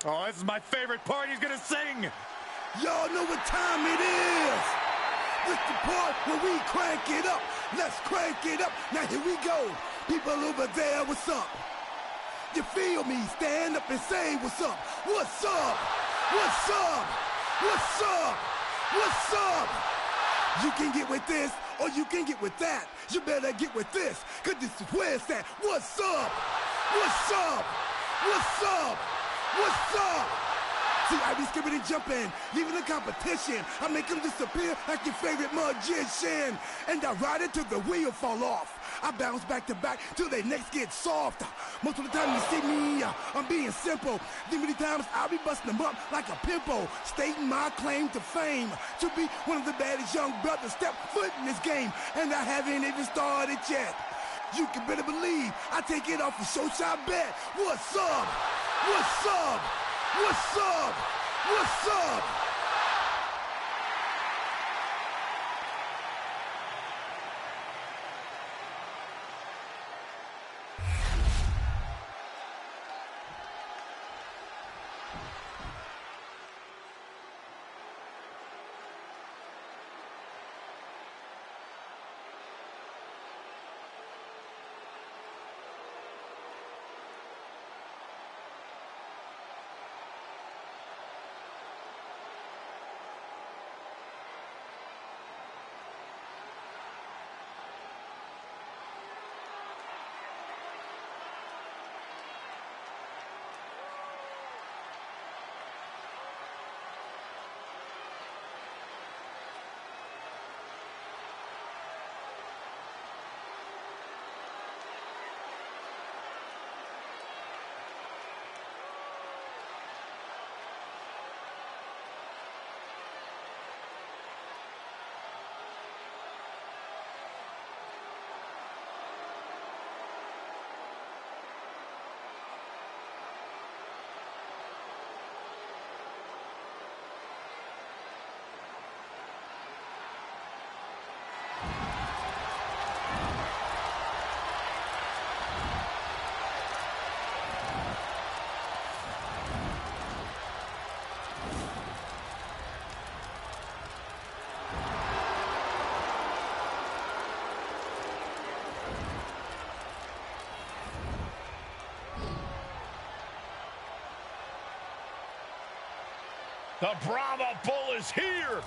Oh, this is my favorite part. He's gonna sing. Y'all know what time it is. This the part where we crank it up. Let's crank it up. Now here we go. People over there, what's up? You feel me? Stand up and say what's up. What's up? What's up? What's up? What's up? You can get with this or you can get with that. You better get with this, cause this is where it's at. What's up? What's up? What's up? What's up? See, I be skipping and jumping, leaving the competition. I make them disappear like your favorite magician. And I ride it till the wheel fall off. I bounce back to back till their necks get soft. Most of the time you see me, I'm being simple. Then many times I'll be busting them up like a pimple, stating my claim to fame, to be one of the baddest young brothers step foot in this game. And I haven't even started yet. You can better believe I take it off a show shot bet. What's up? What's up? What's up? What's up? The Brahma Bull is here.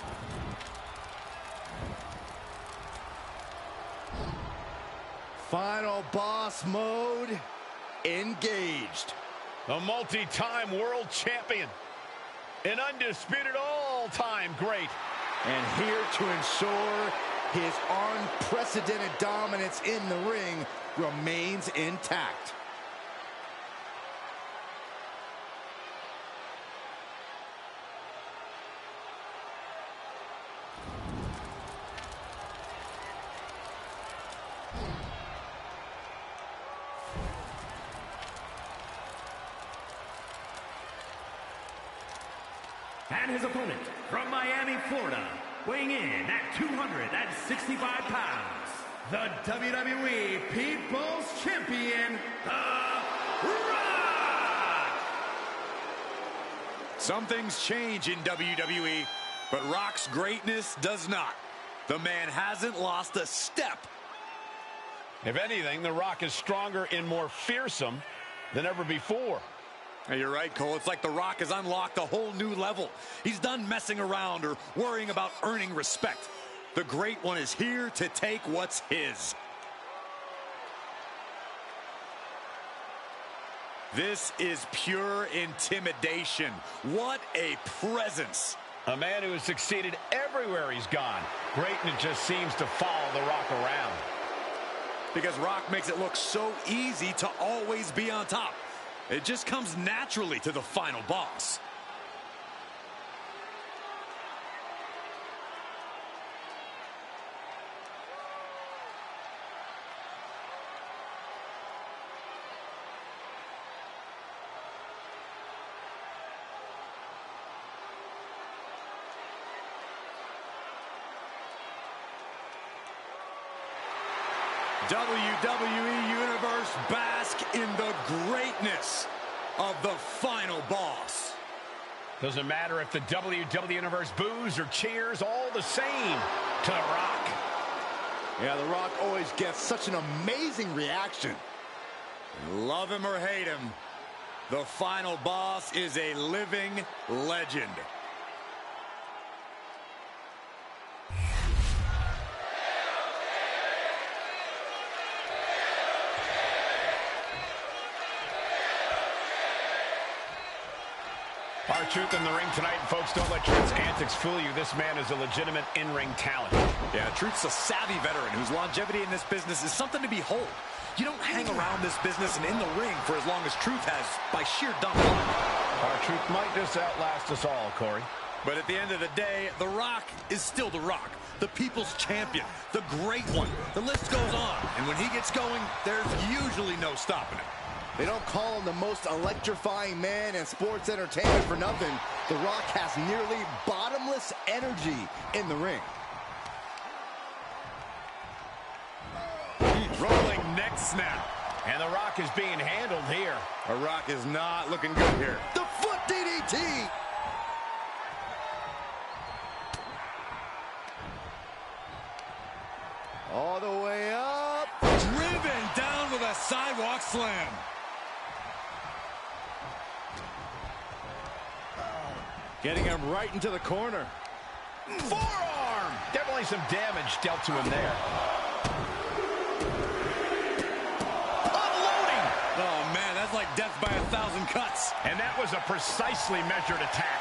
Final boss mode engaged. The multi-time world champion. An undisputed all-time great. And here to ensure his unprecedented dominance in the ring remains intact. And his opponent from Miami, Florida, weighing in at 265 pounds, the WWE People's Champion, The Rock! Some things change in WWE, but Rock's greatness does not. The man hasn't lost a step. If anything, The Rock is stronger and more fearsome than ever before. Hey, you're right, Cole. It's like The Rock has unlocked a whole new level. He's done messing around or worrying about earning respect. The Great One is here to take what's his. This is pure intimidation. What a presence. A man who has succeeded everywhere he's gone. Greatness just seems to follow The Rock around. Because Rock makes it look so easy to always be on top. It just comes naturally to the final boss. WWE Universe, bask in the greatness of the final boss. Doesn't matter if the WWE Universe boos or cheers, all the same to The Rock. Yeah, The Rock always gets such an amazing reaction. Love him or hate him, the final boss is a living legend. R-Truth in the ring tonight, and folks, don't let Truth's antics fool you. This man is a legitimate in-ring talent. Yeah, Truth's a savvy veteran whose longevity in this business is something to behold. You don't hang around this business and in the ring for as long as Truth has by sheer dumb luck. R-Truth might just outlast us all, Corey. But at the end of the day, The Rock is still The Rock, the people's champion, the great one. The list goes on, and when he gets going, there's usually no stopping him. They don't call him the most electrifying man in sports entertainment for nothing. The Rock has nearly bottomless energy in the ring. Rolling neck snap. And The Rock is being handled here. The Rock is not looking good here. The foot DDT! All the way up. Driven down with a sidewalk slam. Getting him right into the corner. Forearm! Definitely some damage dealt to him there. Unloading! Oh, man, that's like death by 1,000 cuts. And that was a precisely measured attack.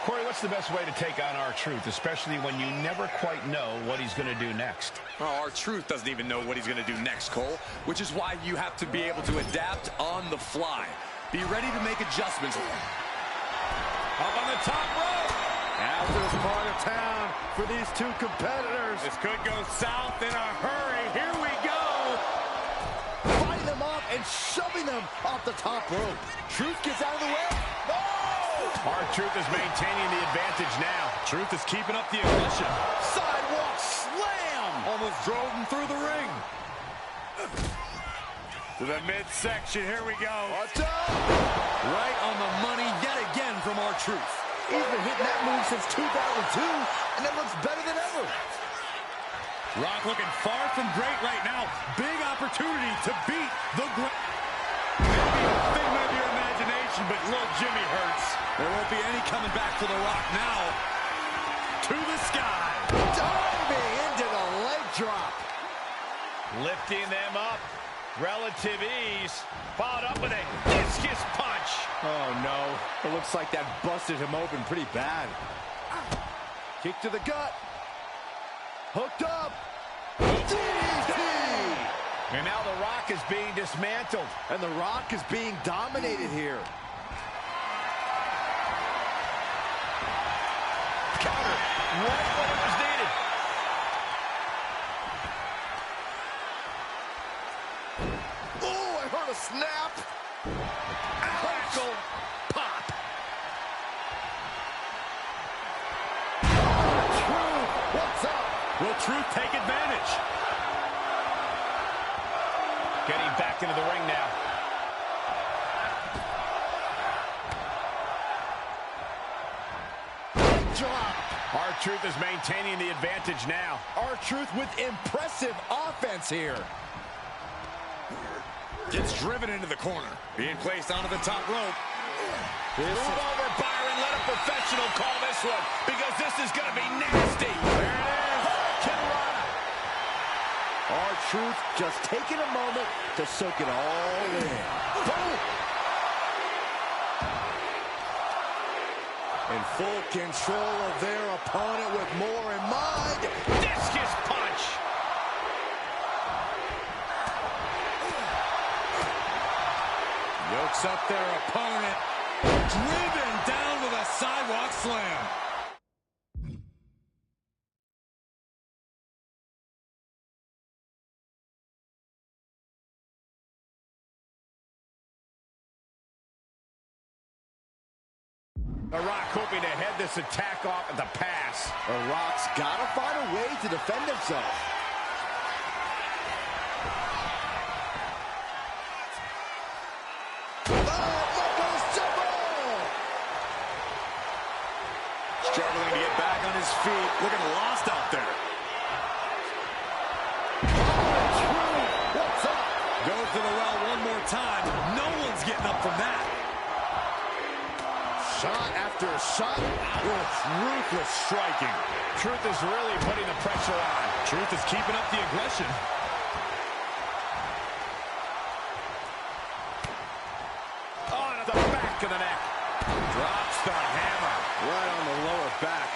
Corey, what's the best way to take on R-Truth, especially when you never quite know what he's going to do next? Well, R-Truth doesn't even know what he's going to do next, Cole, which is why you have to be able to adapt on the fly. Be ready to make adjustments. Up on the top rope. After this part of town for these two competitors. This could go south in a hurry. Here we go. Fighting them off and shoving them off the top rope. Truth gets out of the way. Oh! R-Truth is maintaining the advantage now. Truth is keeping up the aggression. Sidewalk slam. Almost drove him through the ring. To the midsection. Here we go. Watch out. Right on the money yet again from R-Truth. He's been hitting that move since 2002, and it looks better than ever. Rock looking far from great right now. Big opportunity to beat the great. Maybe a figment of your imagination, but little Jimmy hurts. There won't be any coming back for The Rock now. To the sky. Diving into the leg drop. Lifting them up. Relative ease. Followed up with a discus punch. Oh, no. It looks like that busted him open pretty bad. Kick to the gut. Hooked up. DDT! And now The Rock is being dismantled. And The Rock is being dominated here. Counter. Right when it was needed. Oh, I heard a snap. Crackle. Pop. Truth, what's up? Will Truth take advantage? Getting back into the ring now. Drop. R-Truth is maintaining the advantage now. R-Truth with impressive offense here. Gets driven into the corner. Being placed onto the top rope. Move over, Byron. Let a professional call this one, because this is going to be nasty. There it is. Hurricanrana. R-Truth just taking a moment to soak it all in. Boom! In full control of their opponent with more in mind. Discus punch. Yokes up their opponent. Driven down with a sidewalk slam. The Rock hoping to head this attack off at the pass. The Rock's got to find a way to defend himself. his feet, looking lost out there. What's up? Goes to the well one more time. No one's getting up from that. Shot after shot with ruthless striking. Truth is really putting the pressure on. Truth is keeping up the aggression. On the back of the neck. Drops the hammer. Right on the lower back.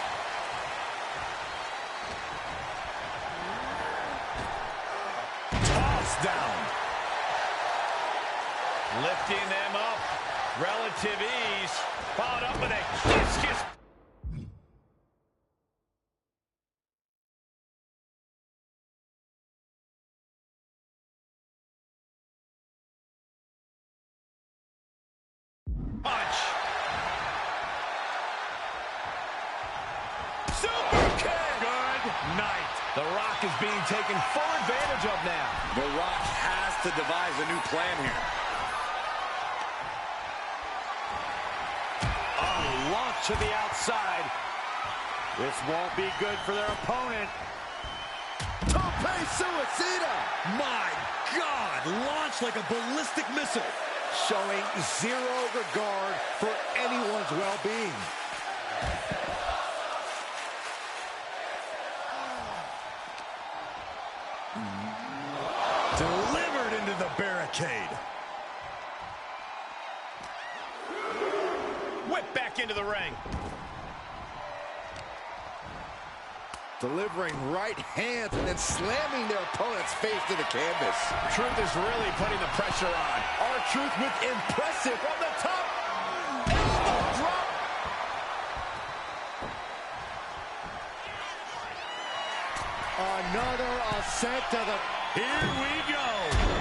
Tossed down. Lifting them up. Relative ease. Followed up with a discus. Punch. Super kick. Good night. The Rock is being taken full advantage of now. The Rock has to devise a new plan here. Oh, launch to the outside. This won't be good for their opponent. Tope suicida. My God, launched like a ballistic missile. Showing zero regard for anyone's well-being. Delivered into the barricade. Whip back into the ring. Delivering right hands and then slamming their opponent's face to the canvas. Truth is really putting the pressure on. R-Truth with impressive from the top. Elbow drop. Another ascent to the... Here we go.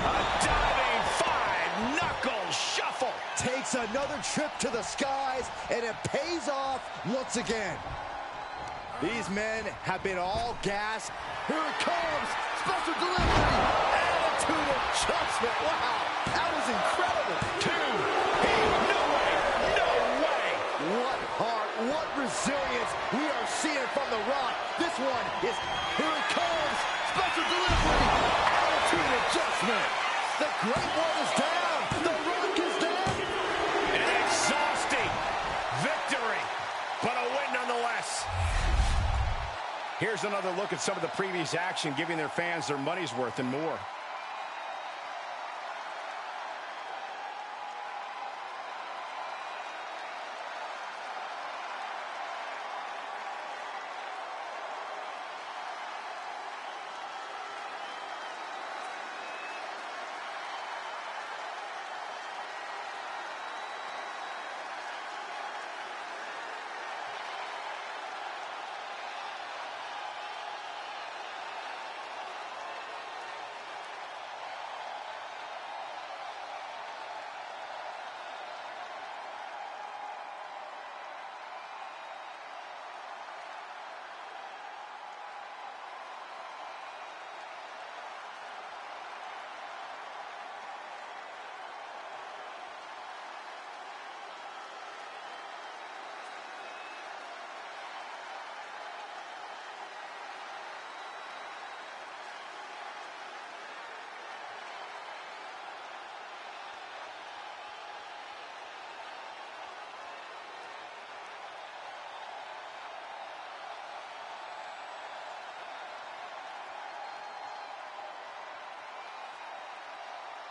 A diving five-knuckle shuffle. Takes another trip to the skies, and it pays off once again. These men have been all gas. Here it comes. Special delivery. Attitude adjustment. Wow. That was incredible. Two. No way. No way. What heart, what resilience we are seeing from The Rock. This one is, here it comes. Special delivery. Attitude adjustment. The Great One is down. The Rock is down. An exhausting victory, but a win nonetheless. Here's another look at some of the previous action, giving their fans their money's worth and more.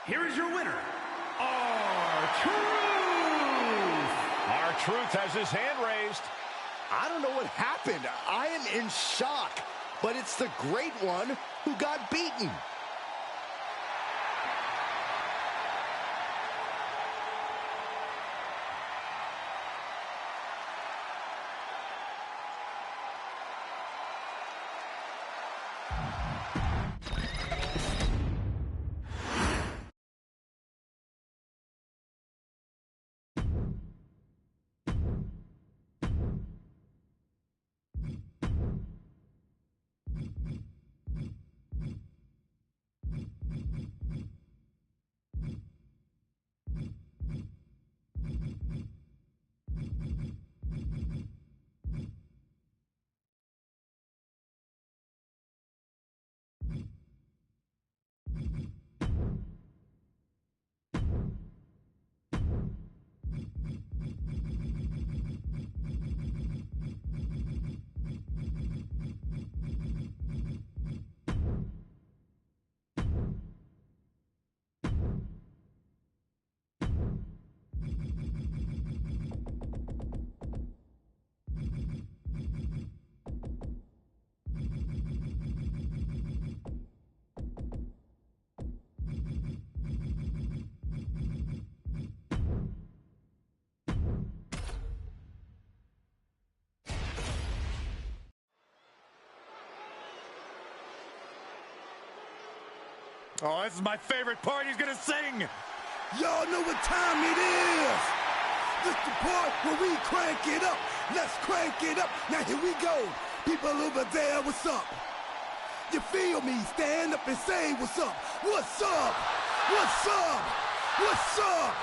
Here is your winner, R-Truth. R-Truth has his hand raised. I don't know what happened. I am in shock. But it's the Great One who got beaten. Oh, this is my favorite part. He's gonna sing. Y'all know what time it is. This the part where we crank it up. Let's crank it up. Now here we go. People over there, what's up? You feel me? Stand up and say what's up. What's up? What's up? What's up?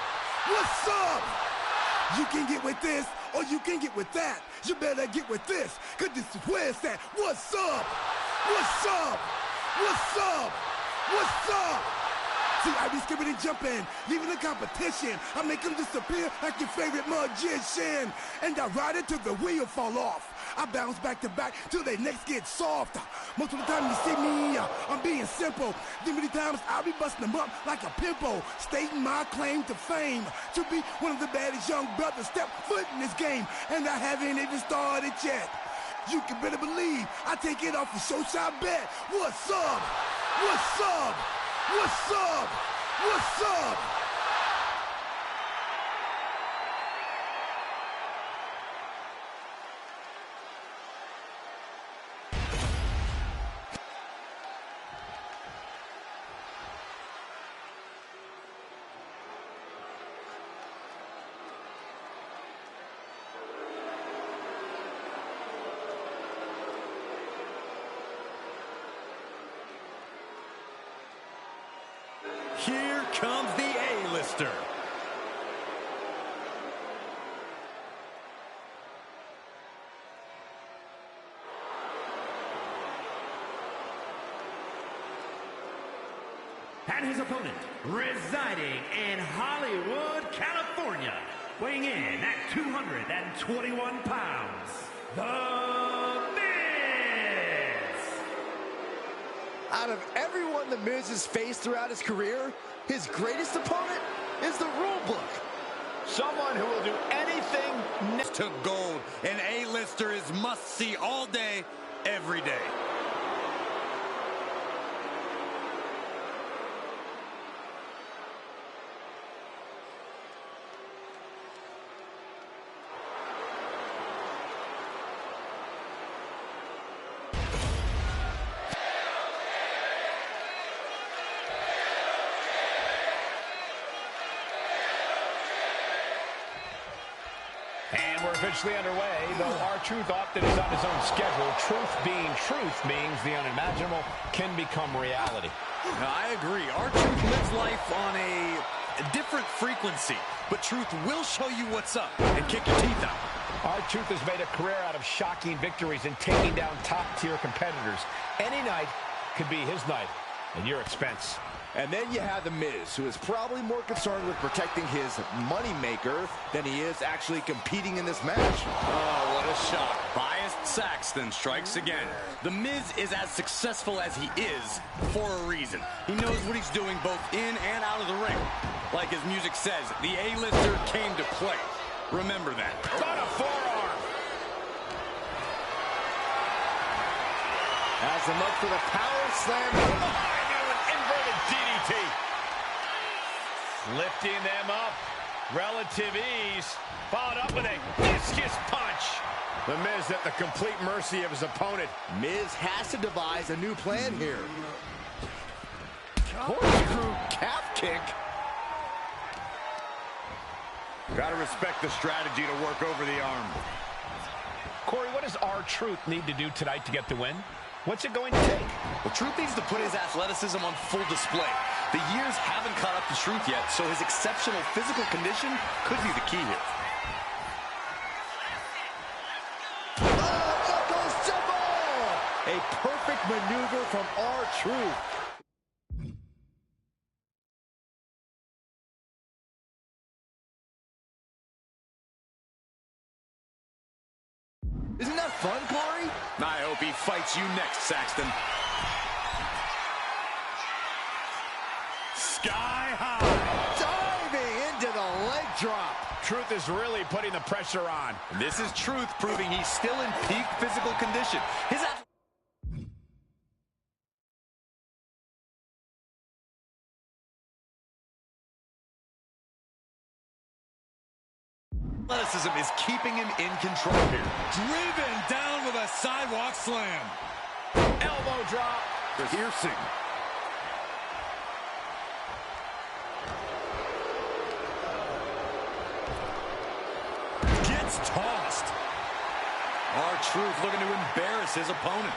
What's up? You can get with this or you can get with that. You better get with this, cause this is where it's at. What's up? What's up? What's up? What's up? See, I be skipping and jumping, leaving the competition. I make them disappear like your favorite magician. And I ride it till the wheel fall off. I bounce back to back till they necks get soft. Most of the time you see me, I'm being simple. Then many times I'll be busting them up like a pimple, stating my claim to fame, to be one of the baddest young brothers step foot in this game. And I haven't even started yet. You can better believe I take it off the show shot bet. What's up? What's up? What's up? What's up? Here comes the A-lister. And his opponent, residing in Hollywood, California, weighing in at 221 pounds, The Miz! Out of everyone the Miz has faced throughout his career, his greatest opponent is the rule book. Someone who will do anything To gold. An A-lister is must-see all day, every day. And we're officially underway, though R-Truth often is on his own schedule. Truth being truth means the unimaginable can become reality. Now, I agree. R-Truth lives life on a different frequency, but Truth will show you what's up and kick your teeth out. R-Truth has made a career out of shocking victories and taking down top-tier competitors. Any night could be his night at your expense. And then you have The Miz, who is probably more concerned with protecting his moneymaker than he is actually competing in this match. Oh, what a shock. Biased Saxton strikes again. The Miz is as successful as he is for a reason. He knows what he's doing both in and out of the ring. Like his music says, the A-lister came to play. Remember that. Got a forearm. Has him up for the power slam. Inverted DDT. Lifting them up. Relative ease. Followed up with a discus punch. The Miz at the complete mercy of his opponent. Miz has to devise a new plan here. Corkscrew calf kick. Gotta respect the strategy to work over the arm. Corey, what does R-Truth need to do tonight to get the win? What's it going to take? Well, Truth needs to put his athleticism on full display. The years haven't caught up to Truth yet, so his exceptional physical condition could be the key here. A perfect maneuver from R-Truth. Isn't that fun, Corey? I hope he fights you next, Saxton. Sky high. Diving into the leg drop. Truth is really putting the pressure on. This is Truth proving he's still in peak physical condition. His athleticism is keeping him in control here. Driven down with a sidewalk slam. Elbow drop. Piercing. tossed. R-Truth looking to embarrass his opponent.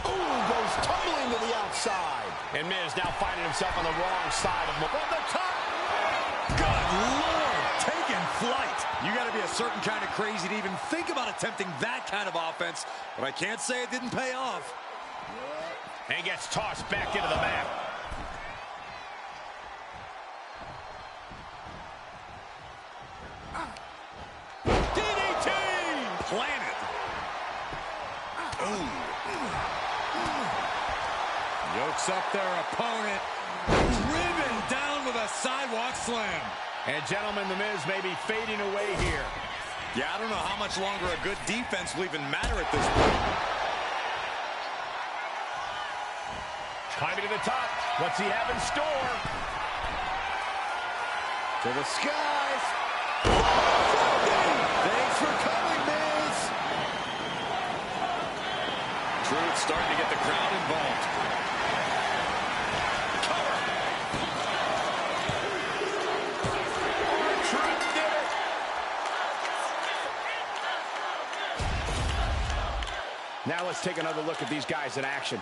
Ooh, goes tumbling to the outside. And Miz now finding himself on the wrong side of on the top. Good Lord, taking flight. You got to be a certain kind of crazy to even think about attempting that kind of offense, but I can't say it didn't pay off. And gets tossed back into the mat. DDT! Planted. Yokes up their opponent. Driven down with a sidewalk slam. And gentlemen, The Miz may be fading away here. Yeah, I don't know how much longer a good defense will even matter at this point. Climbing to the top. What's he have in store? To the skies. Thanks for coming, Miz. Truth starting to get the crowd involved. Cover. R-Truth did it. Now let's take another look at these guys in action.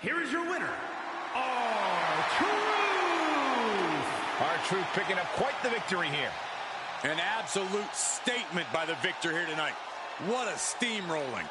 Here is your winner, R-Truth. R-Truth picking up quite the victory here. An absolute statement by the victor here tonight. What a steamrolling.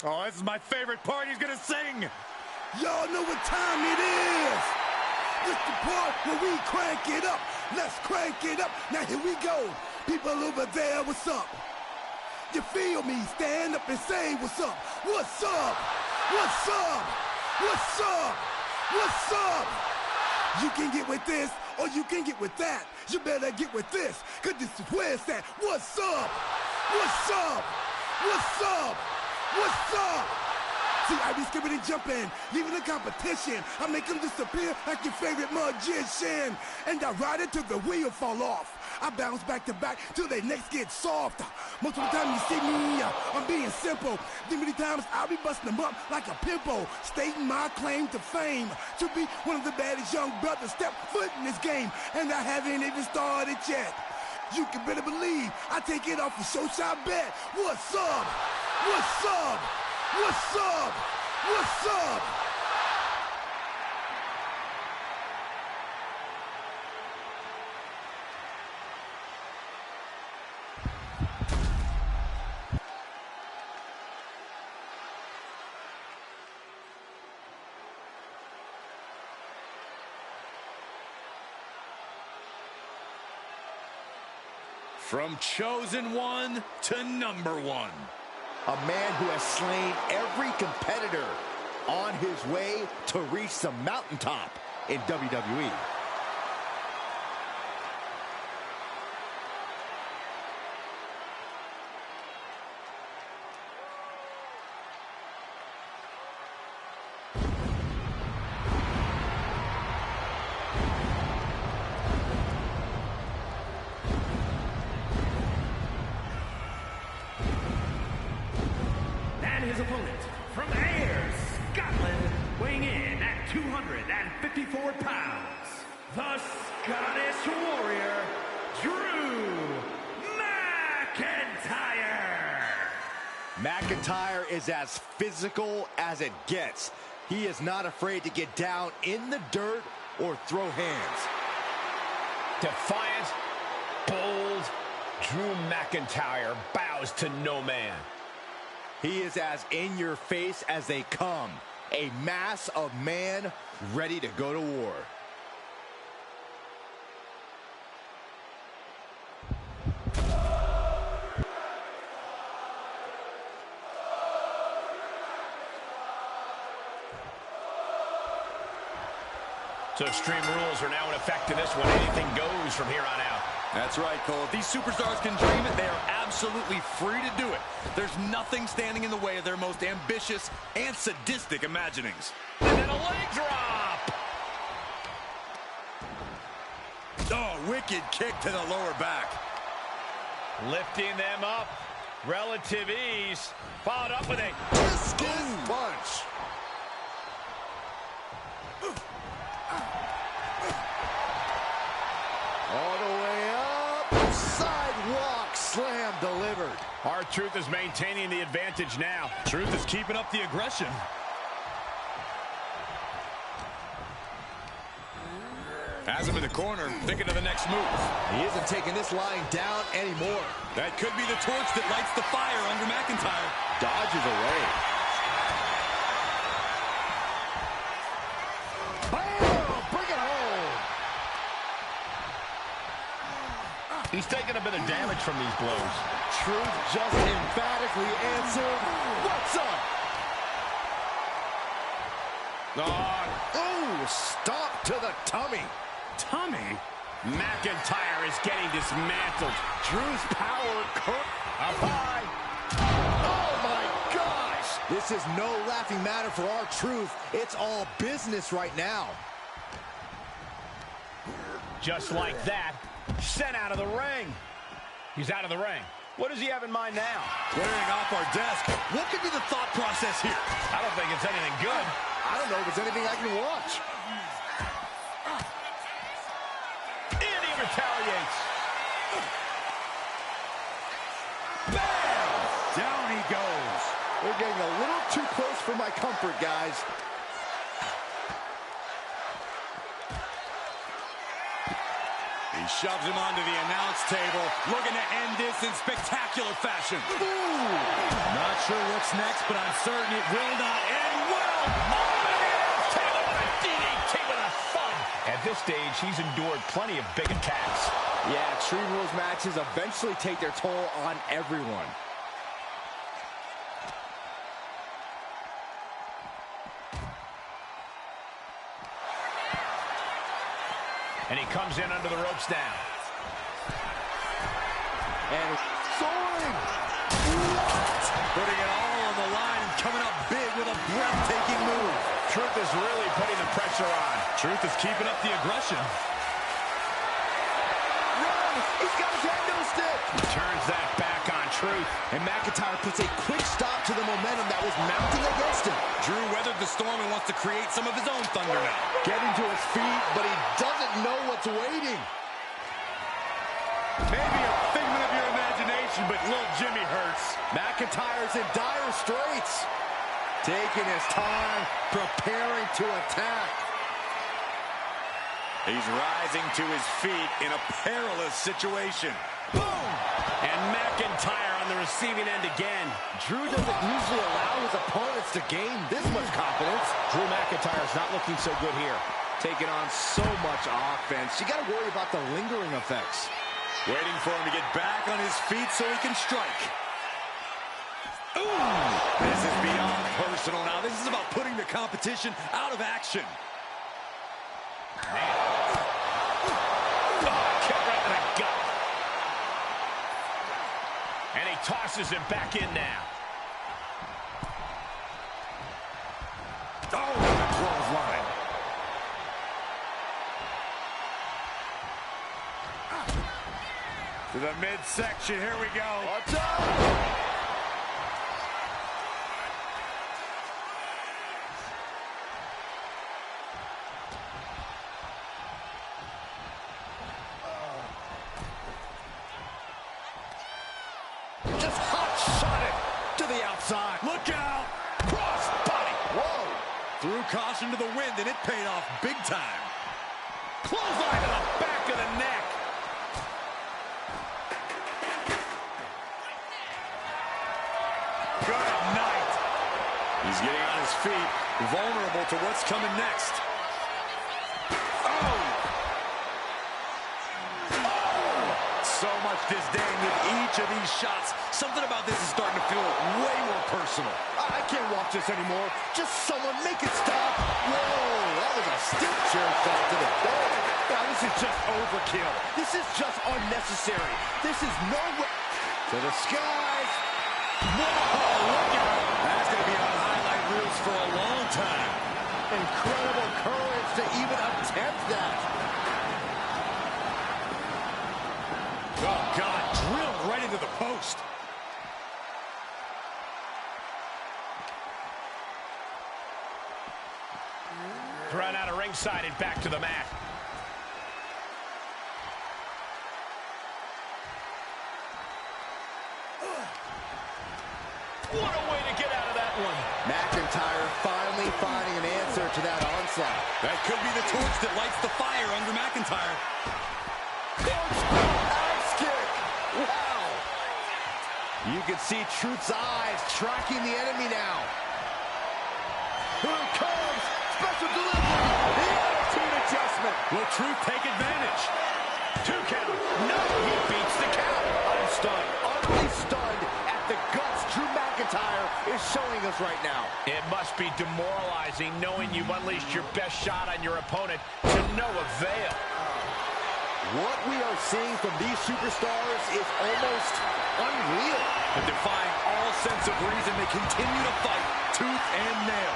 Oh, this is my favorite part. He's gonna sing. Y'all know what time it is. This the part where we crank it up. Let's crank it up. Now here we go. People over there, what's up? You feel me? Stand up and say what's up. What's up? What's up? What's up? What's up? You can get with this or you can get with that. You better get with this, cause this is where it's at. What's up? What's up? What's up? What's up? See, I be skipping and jumping, leaving the competition. I make them disappear like your favorite magician. And I ride it till the wheel fall off. I bounce back to back till their necks get soft. Most of the time you see me, I'm being simple. Then many times I'll be busting them up like a pimple, stating my claim to fame to be one of the baddest young brothers step foot in this game. And I haven't even started yet. You can better believe I take it off the show shot bet. What's up? What's up? What's up? What's up? From chosen one to number one. A man who has slain every competitor on his way to reach the mountaintop in WWE. His opponent from Ayr, Scotland, weighing in at 254 pounds, the Scottish Warrior, Drew McIntyre. McIntyre is as physical as it gets. He is not afraid to get down in the dirt or throw hands. Defiant, bold, Drew McIntyre bows to no man. He is as in your face as they come. A mass of man ready to go to war. So Extreme Rules are now in effect in this one. Anything goes from here on out. That's right, Cole. If these superstars can dream it, they are absolutely free to do it. There's nothing standing in the way of their most ambitious and sadistic imaginings. And then a leg drop. Oh, wicked kick to the lower back. Lifting them up. Relative ease. Followed up with a discus punch. All the way up. Sidewalk slam delivered. R-Truth is maintaining the advantage now. Truth is keeping up the aggression. Has him in the corner, thinking of the next move. He isn't taking this lying down anymore. That could be the torch that lights the fire under McIntyre. Dodges away. Bam! Bring it home. He's taking a bit of damage from these blows. Truth just emphatically answered, "What's up?" Oh, stop to the tummy. Tummy? McIntyre is getting dismantled. Drew's power Up high. Oh my gosh! This is no laughing matter for R-Truth. It's all business right now. Just like that, sent out of the ring. He's out of the ring. What does he have in mind now? Clearing off our desk. What could be the thought process here? I don't think it's anything good. I don't know if it's anything I can watch. And he retaliates. Bam! Down he goes. We're getting a little too close for my comfort, guys. He shoves him onto the announce table, looking to end this in spectacular fashion. Ooh. Not sure what's next, but I'm certain it will not end well. Taylor with a DDT with a thumb. At this stage, he's endured plenty of big attacks. Yeah, Extreme Rules matches eventually take their toll on everyone. And he comes in under the ropes now. And soaring! What? Putting it all on the line and coming up big with a breathtaking move. Truth is really putting the pressure on. Truth is keeping up the aggression. Run! He's got his hand on stick! Turns that back on Truth. And McIntyre puts a quick stop to the momentum that was mounting against him. Drew weathered the storm and wants to create some of his own thunder now. Getting to his feet, but he doesn't know what's waiting. Maybe a figment of your imagination, but little Jimmy hurts. McIntyre's in dire straits. Taking his time, preparing to attack. He's rising to his feet in a perilous situation. Boom! And McIntyre on the receiving end again. Drew doesn't usually allow his opponents to gain this much confidence. Drew McIntyre's not looking so good here. Taking on so much offense. You got to worry about the lingering effects. Waiting for him to get back on his feet so he can strike. Ooh! This is beyond personal now. This is about putting the competition out of action. Man. Oh, kick right to the gut. And he tosses him back in now. Oh, what a clothesline. To the midsection, here we go. What's up? Just hot shot it to the outside. Look out! Cross body. Whoa. Threw caution to the wind, and it paid off big time. Clothesline to the back of the neck. Good night. He's getting on his feet, vulnerable to what's coming next. Oh! So much disdain with each of these shots. Something about this is starting to feel way more personal. I can't watch this anymore. Just someone make it stop. Whoa, that was a stiff chair shot to the dome. Now, this is just overkill. This is just unnecessary. This is no way. To the skies. Whoa, look out. That's going to be on highlight reels for a long time. Incredible courage to even attempt that. Oh, God, drilled right into the post. Thrown out of ringside and back to the mat. What a way to get out of that one. McIntyre finally finding an answer to that onslaught. That could be the torch that lights the fire under McIntyre. Axe kick. Wow. You can see Truth's eyes tracking the enemy now. Here it comes. Special delivery. The attitude adjustment. Will Truth take advantage? 2 count. No, he beats the count. I'm stunned. Utterly stunned at the guts Drew McIntyre is showing us right now. It must be demoralizing knowing you've unleashed your best shot on your opponent to no avail. What we are seeing from these superstars is almost unreal. And defying all sense of reason, they continue to fight tooth and nail.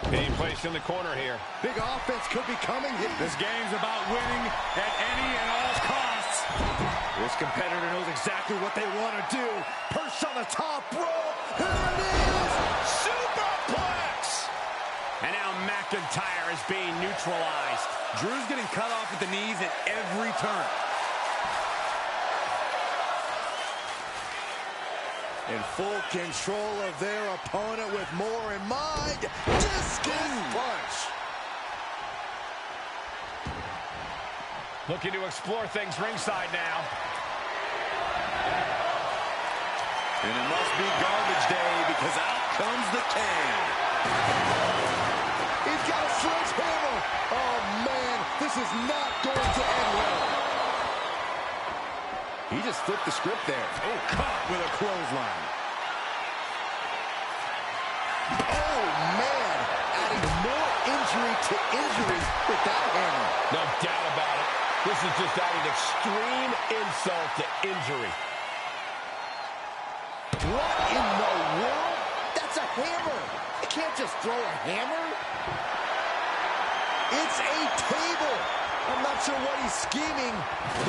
Being placed in the corner here. Big offense could be coming. This game's about winning at any and all costs. This competitor knows exactly what they want to do. Perched on the top rope. Here it is. Superplex. And now McIntyre is being neutralized. Drew's getting cut off at the knees at every turn. In full control of their opponent with more in mind. Discus punch. Looking to explore things ringside now. And it must be garbage day because out comes the can. He's got a sledgehammer. Oh, man, this is not going to end well. He just flipped the script there. Oh, caught with a clothesline. Oh, man, adding more injury to injury with that hammer. No doubt about it. This is just adding extreme insult to injury. What in the world? That's a hammer. You can't just throw a hammer. It's a table. I'm not sure what he's scheming,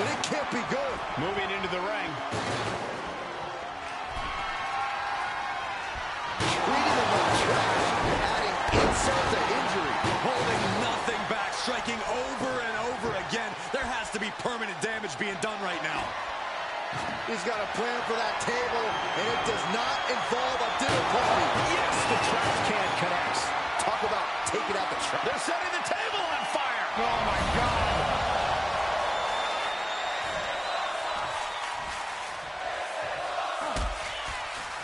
but it can't be good. Moving into the ring. Treating him like trash, adding insult to injury. Holding nothing back, striking over and over again. There has to be permanent damage being done right now. He's got a plan for that table, and it does not involve a dinner party. Yes, the trash can connects. Talk about taking out the trash. They're setting the table on fire. Oh, my God.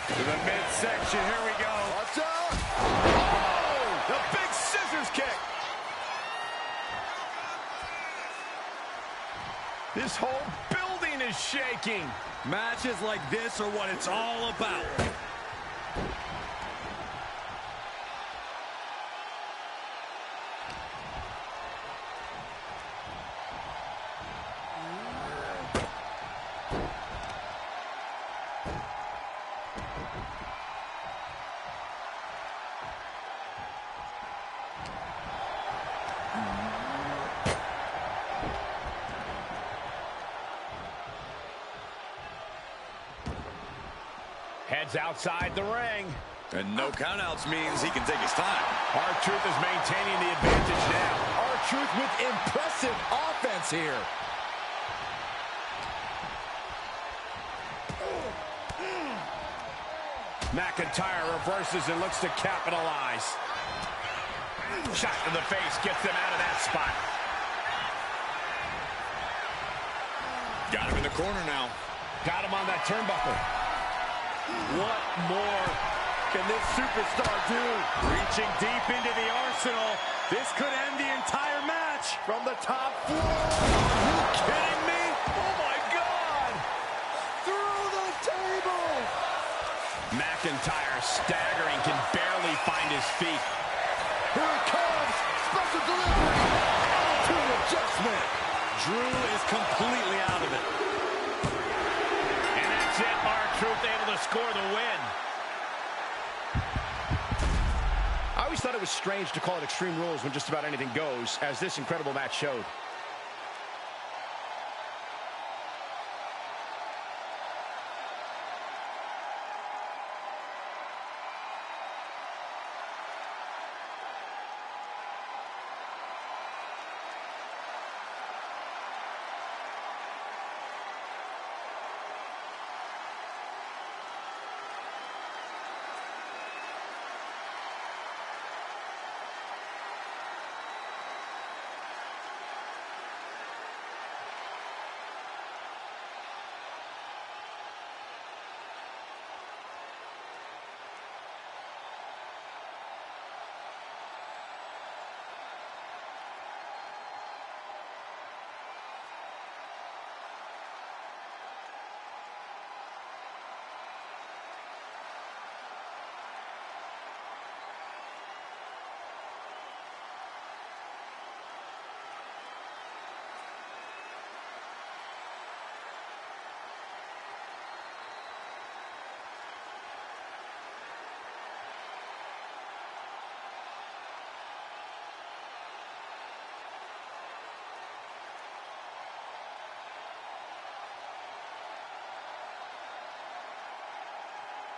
To the midsection, here we go. What's up? Oh, the big scissors kick. This whole building is shaking. Matches like this are what it's all about. Heads outside the ring. And no countouts means he can take his time. R-Truth is maintaining the advantage now. R-Truth with impressive offense here. McIntyre reverses and looks to capitalize. Shot to the face gets them out of that spot. Got him in the corner now. Got him on that turnbuckle. What more can this superstar do? Reaching deep into the arsenal. This could end the entire match. From the top floor. Are you kidding me? Oh, my God. Through the table. McIntyre staggering, can barely find his feet. Here it comes. Special delivery. Attitude adjustment. Drew is completely out of it. And that's it. R-Truth able to score the win. I always thought it was strange to call it Extreme Rules when just about anything goes, as this incredible match showed.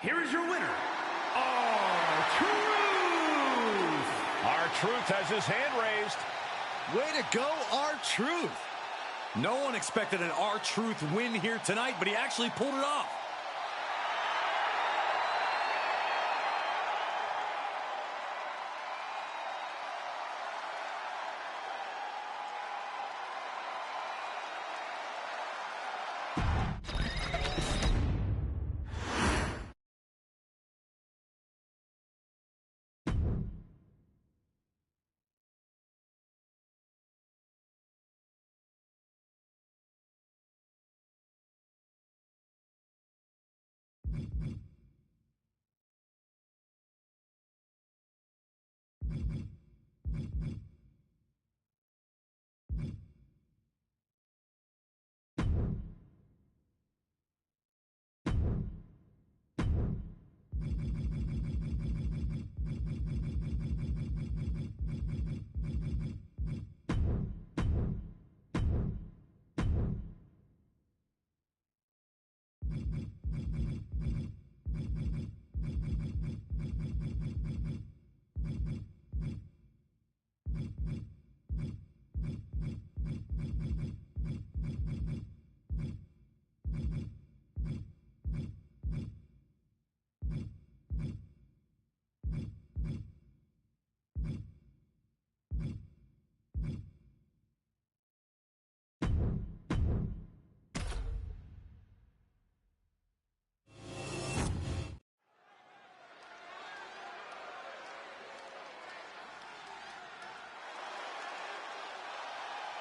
Here is your winner, R-Truth. R-Truth has his hand raised. Way to go, R-Truth. No one expected an R-Truth win here tonight, but he actually pulled it off.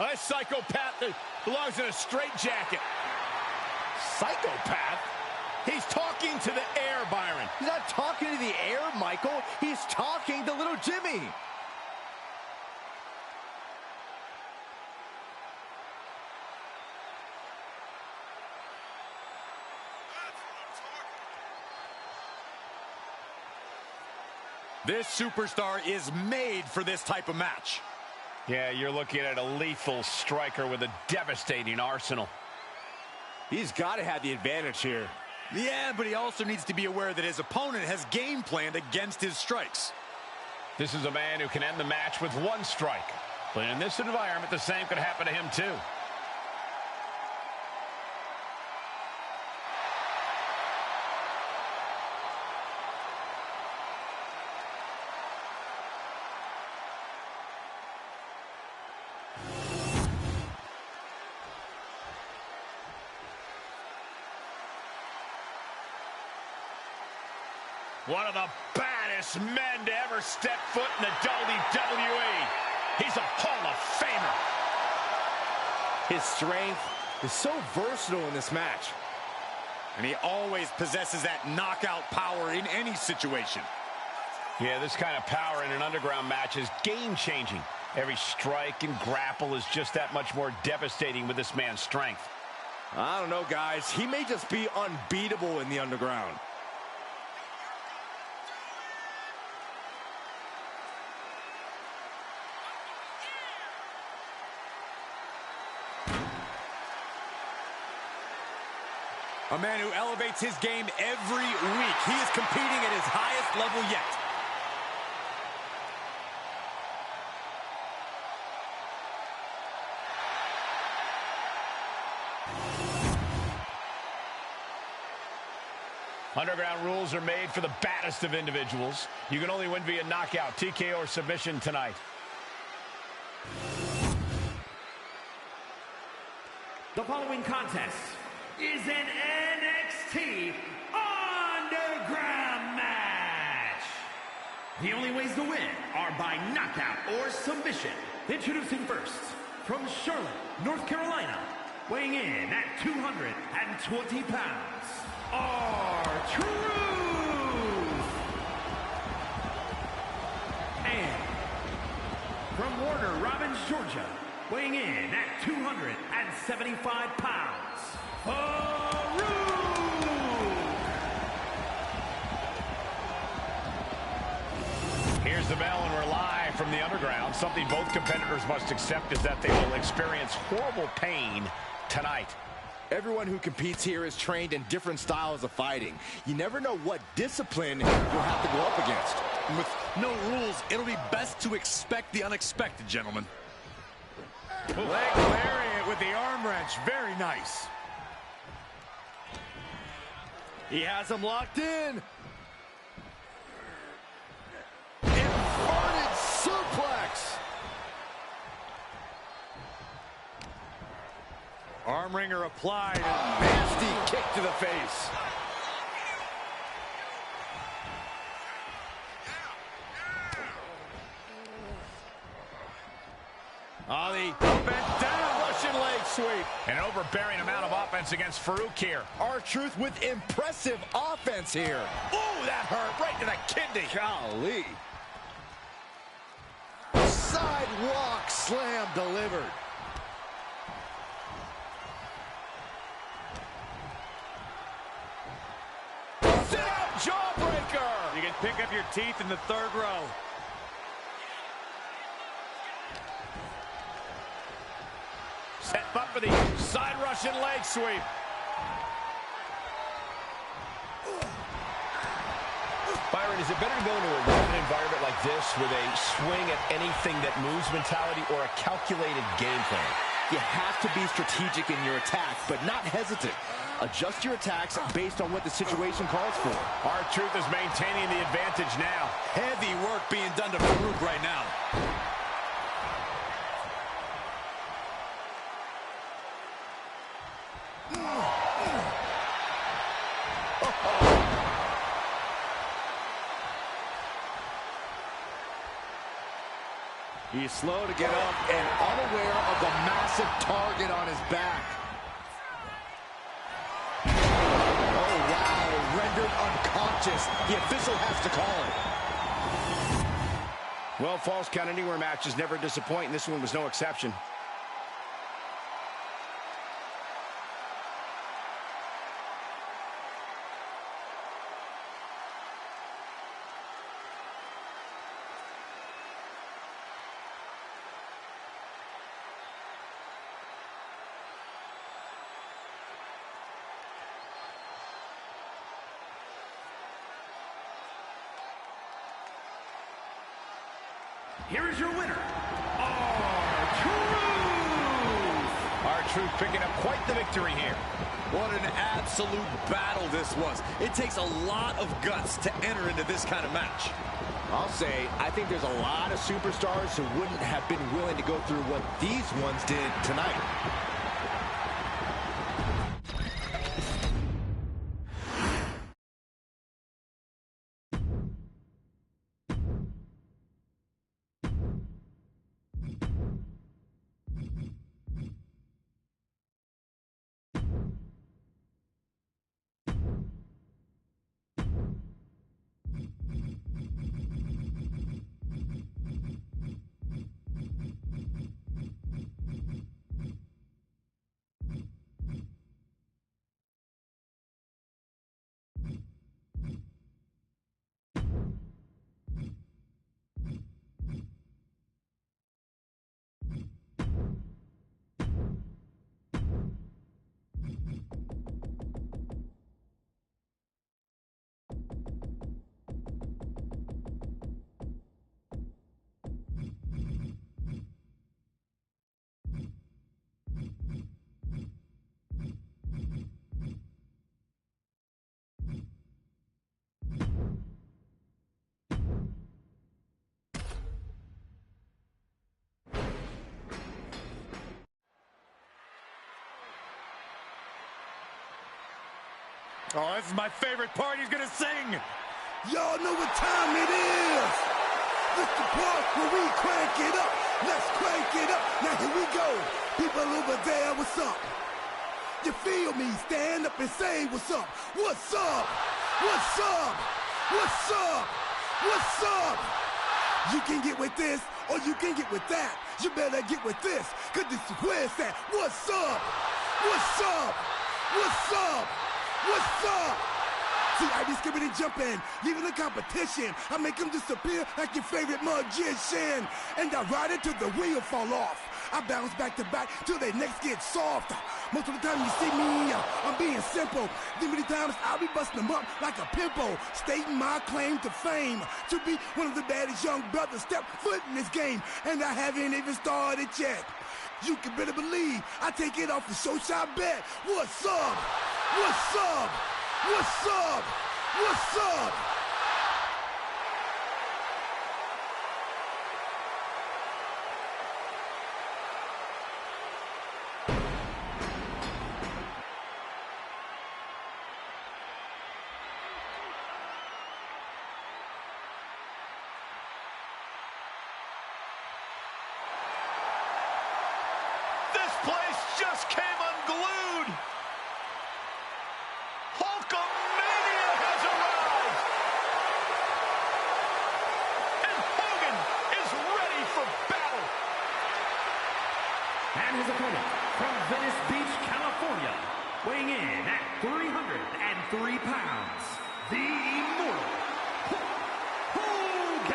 A psychopath Belongs in a straitjacket. Psychopath? He's talking to the air, Byron. He's not talking to the air, Michael. He's talking to little Jimmy. This superstar is made for this type of match. Yeah, you're looking at a lethal striker with a devastating arsenal. He's got to have the advantage here. Yeah, but he also needs to be aware that his opponent has game planned against his strikes. This is a man who can end the match with one strike. But in this environment, the same could happen to him too. One of the baddest men to ever step foot in the WWE. He's a Hall of Famer. His strength is so versatile in this match. And he always possesses that knockout power in any situation. Yeah, this kind of power in an underground match is game-changing. Every strike and grapple is just that much more devastating with this man's strength. I don't know, guys. He may just be unbeatable in the underground. A man who elevates his game every week. He is competing at his highest level yet. Underground rules are made for the baddest of individuals. You can only win via knockout, TKO, or submission tonight. The following contest is an NXT Underground match. The only ways to win are by knockout or submission. Introducing first, from Charlotte, North Carolina, weighing in at 220 pounds, R-Truth. And from Warner Robins, Georgia, weighing in at 275 pounds, Farouk. Here's the bell, and we're live from the underground. Something both competitors must accept is that they will experience horrible pain tonight. Everyone who competes here is trained in different styles of fighting. You never know what discipline you'll have to go up against. With no rules, it'll be best to expect the unexpected, gentlemen. Leg lariat with the arm wrench. Very nice. He has him locked in. Inverted suplex. Arm wringer applied. Nasty kick to the face. Oh, the bent down Russian leg sweep. An overbearing amount of offense against Farouk here. R-Truth with impressive offense here. Ooh, that hurt right to the kidney. Golly. Sidewalk slam delivered. Sit-out jawbreaker. You can pick up your teeth in the third row. Set up for the side Russian leg sweep. Byron, is it better to go into a rugged environment like this with a swing at anything that moves mentality or a calculated game plan? You have to be strategic in your attack, but not hesitant. Adjust your attacks based on what the situation calls for. R-Truth is maintaining the advantage now. Heavy work being done to Farouk right now. He's slow to get up and unaware of the massive target on his back. Oh, wow, rendered unconscious. The official has to call it. Well, falls count anywhere matches never disappoint, and this one was no exception. Here is your winner, R-Truth. R-Truth picking up quite the victory here. What an absolute battle this was. It takes a lot of guts to enter into this kind of match. I'll say, I think there's a lot of superstars who wouldn't have been willing to go through what these ones did tonight. Oh, this is my favorite part. He's gonna sing. Y'all know what time it is. This the part where we crank it up. Let's crank it up. Now here we go. People over there, what's up? You feel me? Stand up and say what's up. What's up? What's up? What's up? What's up? You can get with this or you can get with that. You better get with this, cause this is where it's at. What's up? What's up? What's up? What's up? See, I be skipping and jumping, leaving the competition. I make them disappear like your favorite magician. And I ride it till the wheel fall off. I bounce back to back till their necks get soft. Most of the time you see me, I'm being simple. Then many times I'll be busting them up like a pimple, stating my claim to fame, to be one of the baddest young brothers step foot in this game. And I haven't even started yet. You can better believe I take it off the show shot bet. What's up? What's up? What's up? What's up? This place just came unglued. Hulkamania has arrived. And Hogan is ready for battle. And his opponent from Venice Beach, California, weighing in at 303 pounds, the Immortal Hogan.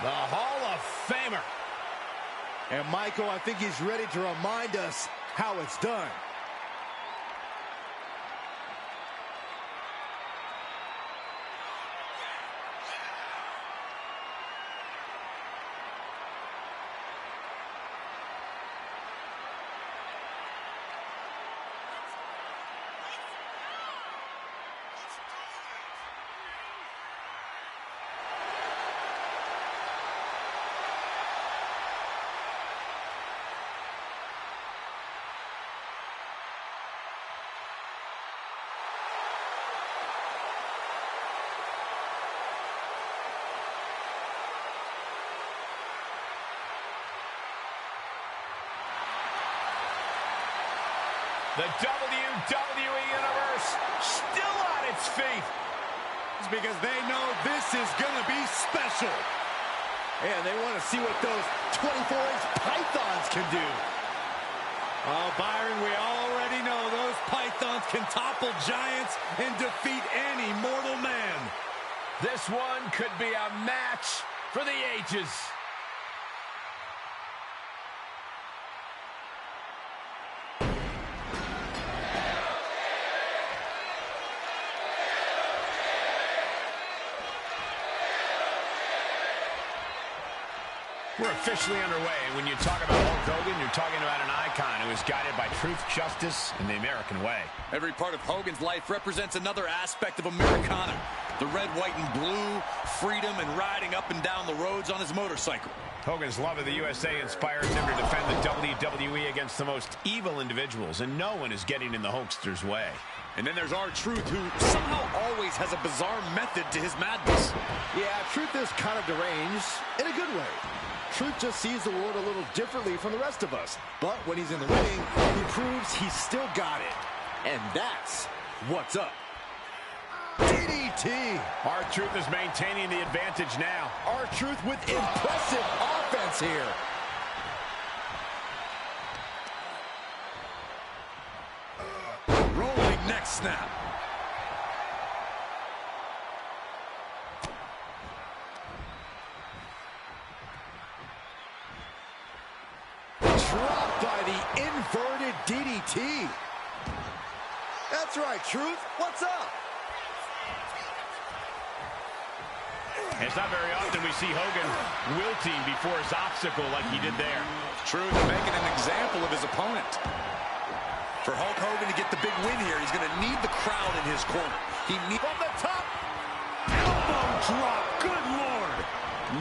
The Hall of Famer. And Michael, I think he's ready to remind us how it's done. The WWE Universe still on its feet. It's because they know this is going to be special. And they want to see what those 24-inch pythons can do. Oh, Byron, we already know those pythons can topple giants and defeat any mortal man. This one could be a match for the ages. We're officially underway. When you talk about Hulk Hogan, you're talking about an icon who is guided by truth, justice, and the American way. Every part of Hogan's life represents another aspect of Americana. The red, white, and blue, freedom, and riding up and down the roads on his motorcycle. Hogan's love of the USA inspires him to defend the WWE against the most evil individuals, and no one is getting in the Hulkster's way. And then there's R-Truth, who somehow always has a bizarre method to his madness. Yeah, Truth is kind of deranged in a good way. Truth just sees the world a little differently from the rest of us. But when he's in the ring, he proves he's still got it. And that's what's up. DDT. R-Truth is maintaining the advantage now. R-Truth with impressive offense here. Rolling neck snap. Dropped by the inverted DDT. That's right, Truth. What's up? It's not very often we see Hogan wilting before his obstacle like he did there. Truth making an example of his opponent. For Hulk Hogan to get the big win here, he's going to need the crowd in his corner. He needs From the top, elbow drop. Good Lord.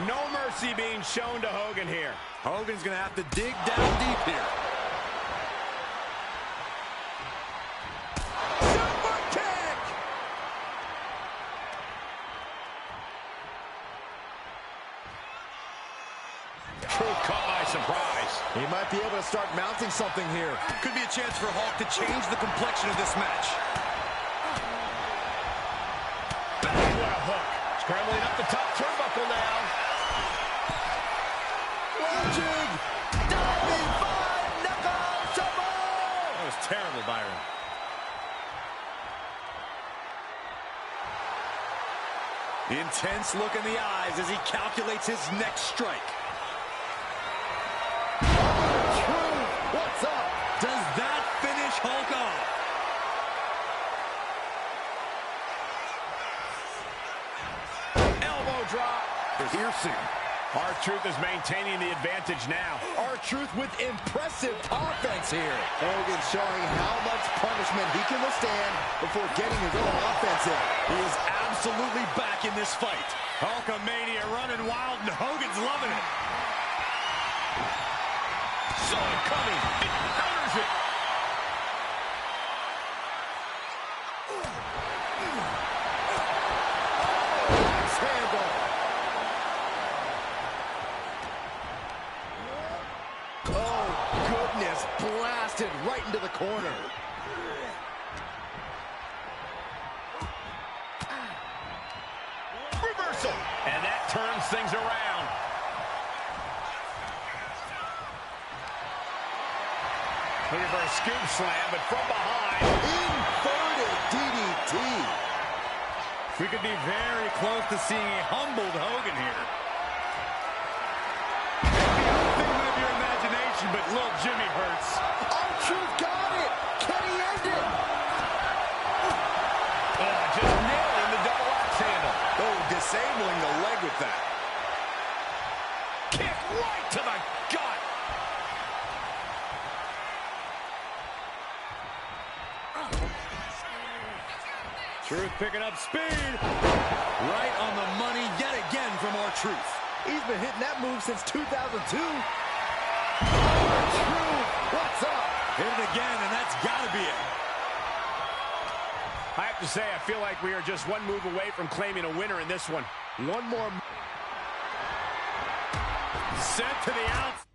No mercy being shown to Hogan here. Hogan's going to have to dig down deep here. Super kick! Truth caught by surprise. He might be able to start mounting something here. Could be a chance for Hulk to change the complexion of this match. What a hook. Scrambling up the top turnbuckle now. Lunging! Diving 5-knuckle tumble! That was terrible, Byron. Intense look in the eyes as he calculates his next strike. Truth, what's up? Does that finish Hulk off? Elbow drop. Piercing. R-Truth is maintaining the advantage now. R-Truth with impressive offense here. Hogan showing how much punishment he can withstand before getting his own offense in. He is absolutely back in this fight. Hulkamania running wild, and Hogan's loving it. Saw it coming. It counters it. Handle. Oh, goodness. Blasted right into the corner. Reversal. And that turns things around. Looking for a scoop slam, but from behind. Inverted DDT. We could be very close to seeing a humbled Hogan here. Maybe a figment of your imagination, but little Jimmy hurts. R-Truth got it. Can he end it? Oh, just nailing the double axe handle. Oh, disabling the leg with that. Kick right to the gut. Truth picking up speed. Right on the money yet again from R-Truth. He's been hitting that move since 2002. R-Truth, what's up? Hit it again, and that's got to be it. I have to say, I feel like we are just one move away from claiming a winner in this one. One more. Sent to the outside.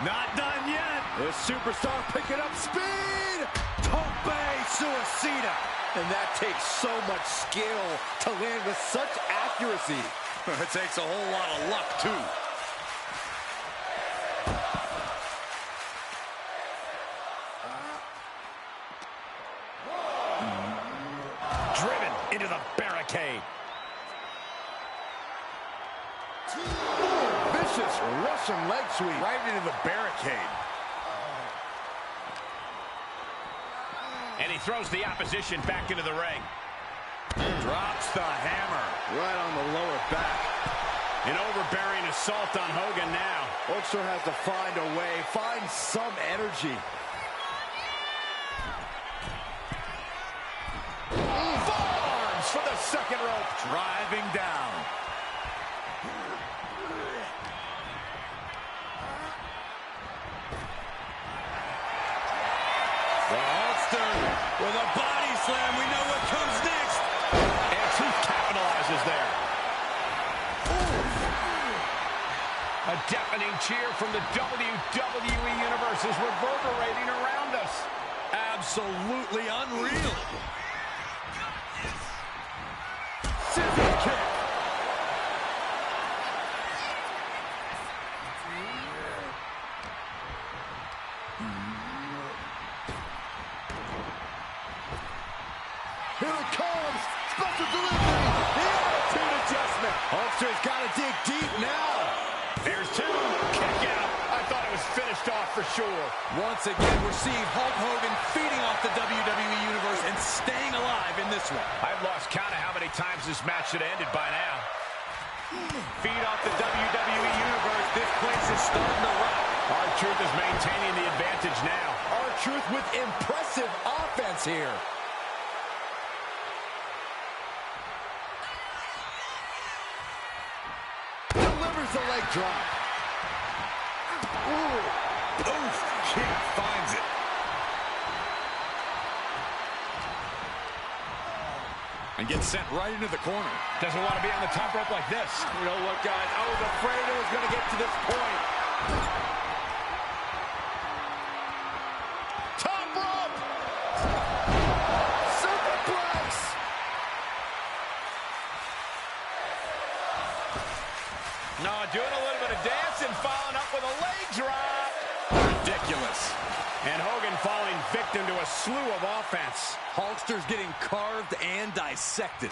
Not done yet. This superstar picking up speed. Tope suicida. And that takes so much skill to land with such accuracy. It takes a whole lot of luck, too. Driven into the barricade. Vicious Russian leg sweep. Right into the barricade. And he throws the opposition back into the ring. Drops the hammer. Right on the lower back. An overbearing assault on Hogan now. Hulkster has to find a way, find some energy. Forearms for the second rope. Driving down. The Hulkster with a body slam. We know what comes next. And Truth capitalizes there. A deafening cheer from the WWE Universe is reverberating around us. Absolutely unreal. Scissor kick. Here it comes. Special delivery. The attitude adjustment. Hulkster's got to dig deep now. There's two. Kick out. I thought it was finished off for sure. Once again, we're seeing Hulk Hogan feeding off the WWE Universe and staying alive in this one. I've lost count of how many times this match should have ended by now. Feed off the WWE Universe. This place is starting to rock. R-Truth is maintaining the advantage now. R-Truth with impressive offense here. Delivers the leg drop. Ooh. Oof. Kick finds it. And gets sent right into the corner. Doesn't want to be on the top rope like this. You know what, guys? I was afraid it was going to get to this point. Top rope! Superplex! No, doing a little bit of dancing, following up with a leg drop. Ridiculous. And Hogan falling victim to a slew of offense. Hulkster's getting carved and dissected.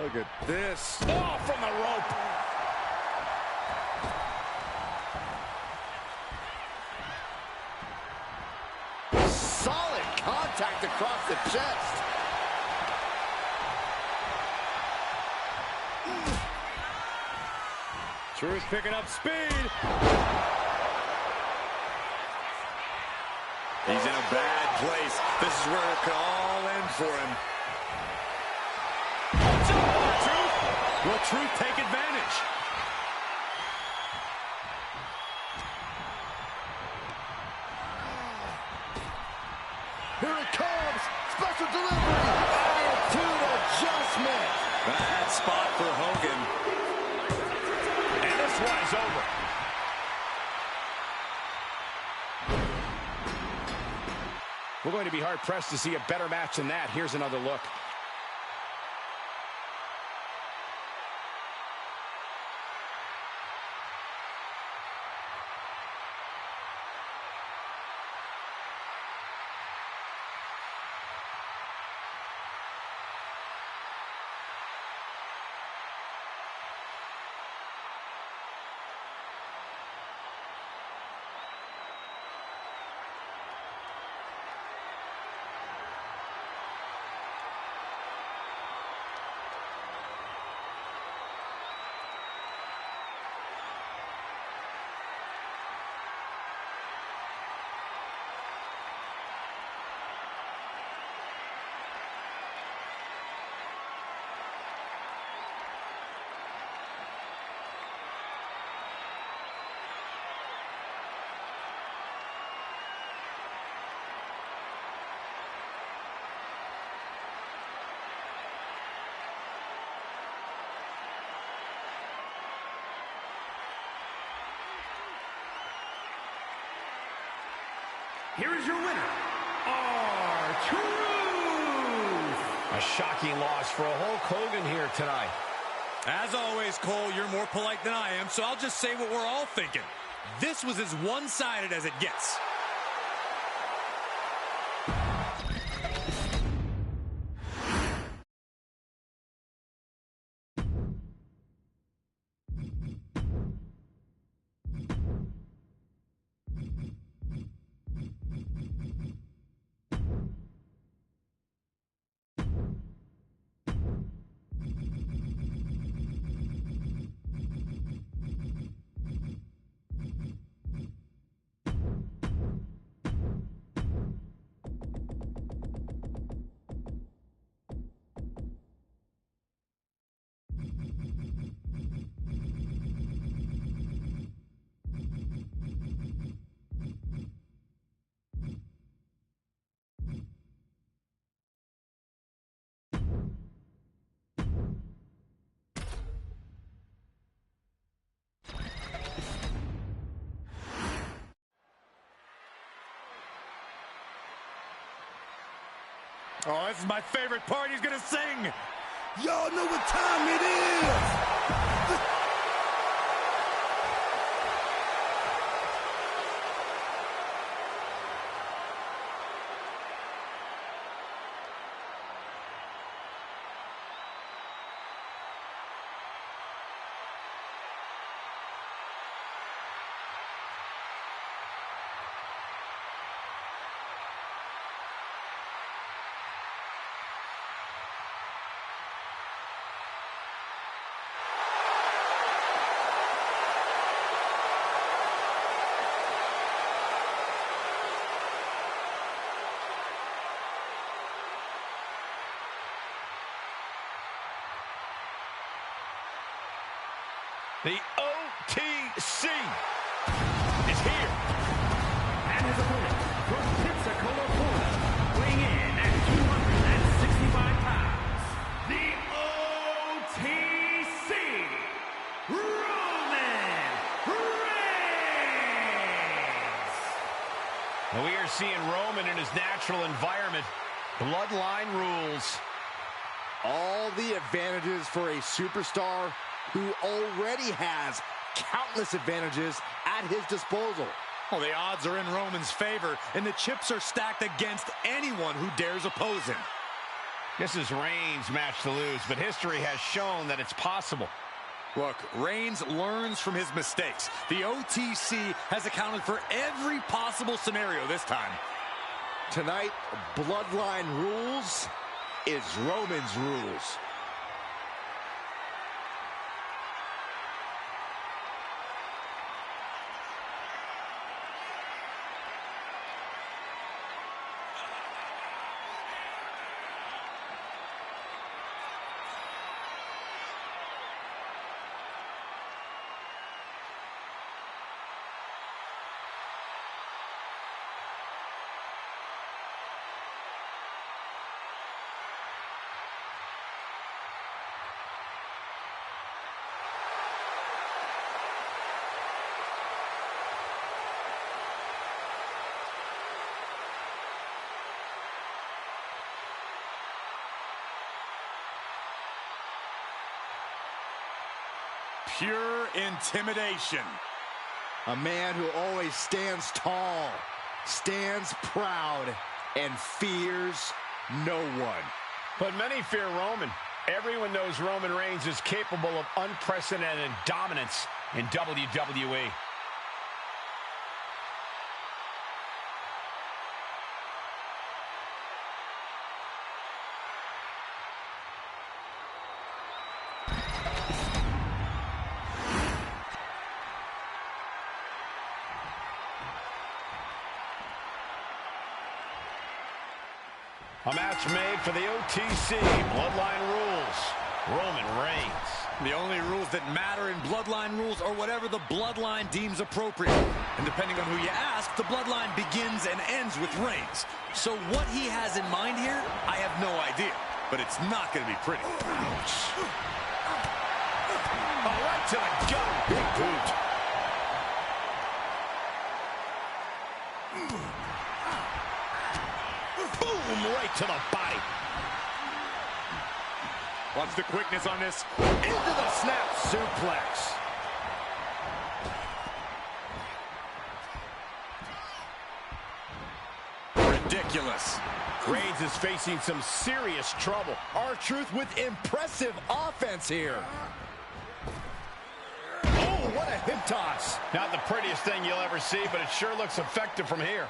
Look at this. Oh, from the rope. Solid contact across the chest. Truth picking up speed. He's in a bad place. This is where it could all end for him. Will Truth take advantage? Here it comes. Special delivery. Attitude adjustment. Bad spot for Hogan. And this one is over. We're going to be hard-pressed to see a better match than that. Here's another look. here is your winner, R-Truth. A shocking loss for a Hulk Hogan here tonight. As always, Cole, you're more polite than I am, so I'll just say what we're all thinking. This was as one-sided as it gets. Oh, this is my favorite part. He's gonna sing. Y'all know what time it is. The OTC is here. And his opponent from Pensacola, Florida, weighing in at 265 pounds, the OTC, Roman Reigns. And we are seeing Roman in his natural environment. Bloodline rules. All the advantages for a superstar who already has countless advantages at his disposal. Well, the odds are in Roman's favor, and the chips are stacked against anyone who dares oppose him. This is Reigns' match to lose, but history has shown that it's possible. Look, Reigns learns from his mistakes. The OTC has accounted for every possible scenario this time. Tonight, Bloodline rules is Roman's rules. Pure intimidation. A man who always stands tall, stands proud, and fears no one. But many fear Roman. Everyone knows Roman Reigns is capable of unprecedented dominance in WWE. A match made for the OTC. Bloodline rules. Roman Reigns. The only rules that matter in Bloodline rules are whatever the Bloodline deems appropriate. And depending on who you ask, the Bloodline begins and ends with Reigns. So what he has in mind here, I have no idea. But it's not going to be pretty. Ouch. Oh, right to the gut. Big boot. right to the body. Watch the quickness on this. Into the snap suplex. Ridiculous. Reigns is facing some serious trouble. R-Truth with impressive offense here. Oh, what a hip toss. Not the prettiest thing you'll ever see, but it sure looks effective from here.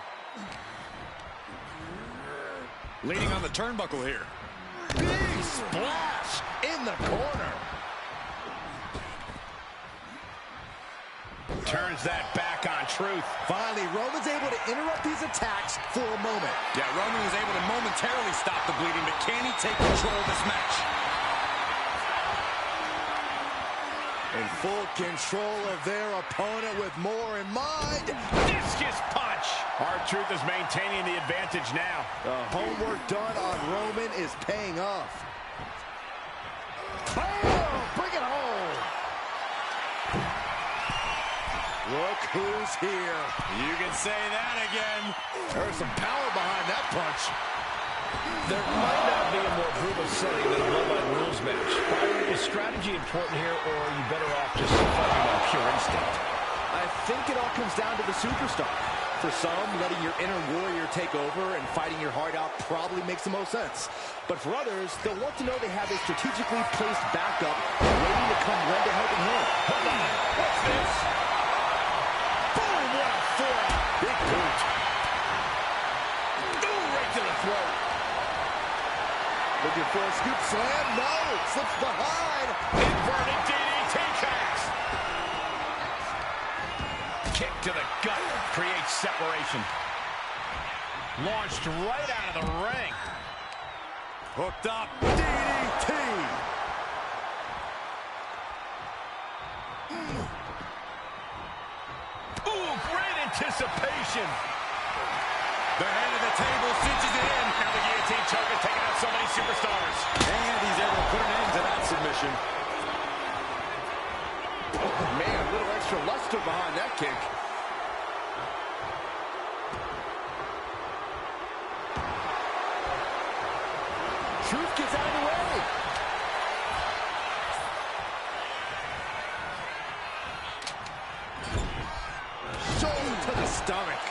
Leaning on the turnbuckle here. Big splash in the corner. Turns that back on Truth. Finally, Roman's able to interrupt these attacks for a moment. Yeah, Roman was able to momentarily stop the bleeding, but can he take control of this match? In full control of their opponent with more in mind. Discus punch. R-Truth is maintaining the advantage now. The homework done on Roman is paying off. Oh, bring it home. Look who's here. You can say that again. There's some power behind that punch. There might not be a more brutal setting than a bloodline rules match. Is strategy important here, or are you better off just fighting on pure instinct? I think it all comes down to the superstar. For some, letting your inner warrior take over and fighting your heart out probably makes the most sense. But for others, they'll want to know they have a strategically placed backup waiting to come lend a helping hand. Hold on. What's this? Boom, what a forearm. Big boot. Ooh, right to the throat. Looking for a scoop slam. No, slips behind. Inverted DDT cast. Kick to the gut creates separation. Launched right out of the ring. Hooked up. DDT. Ooh, great anticipation. The head of the table cinches it in. Now the guillotine choke has taken out so many superstars. And he's able to put an end to that submission. Man, a little extra luster behind that kick. Truth gets out of the way. Shoulder to the stomach.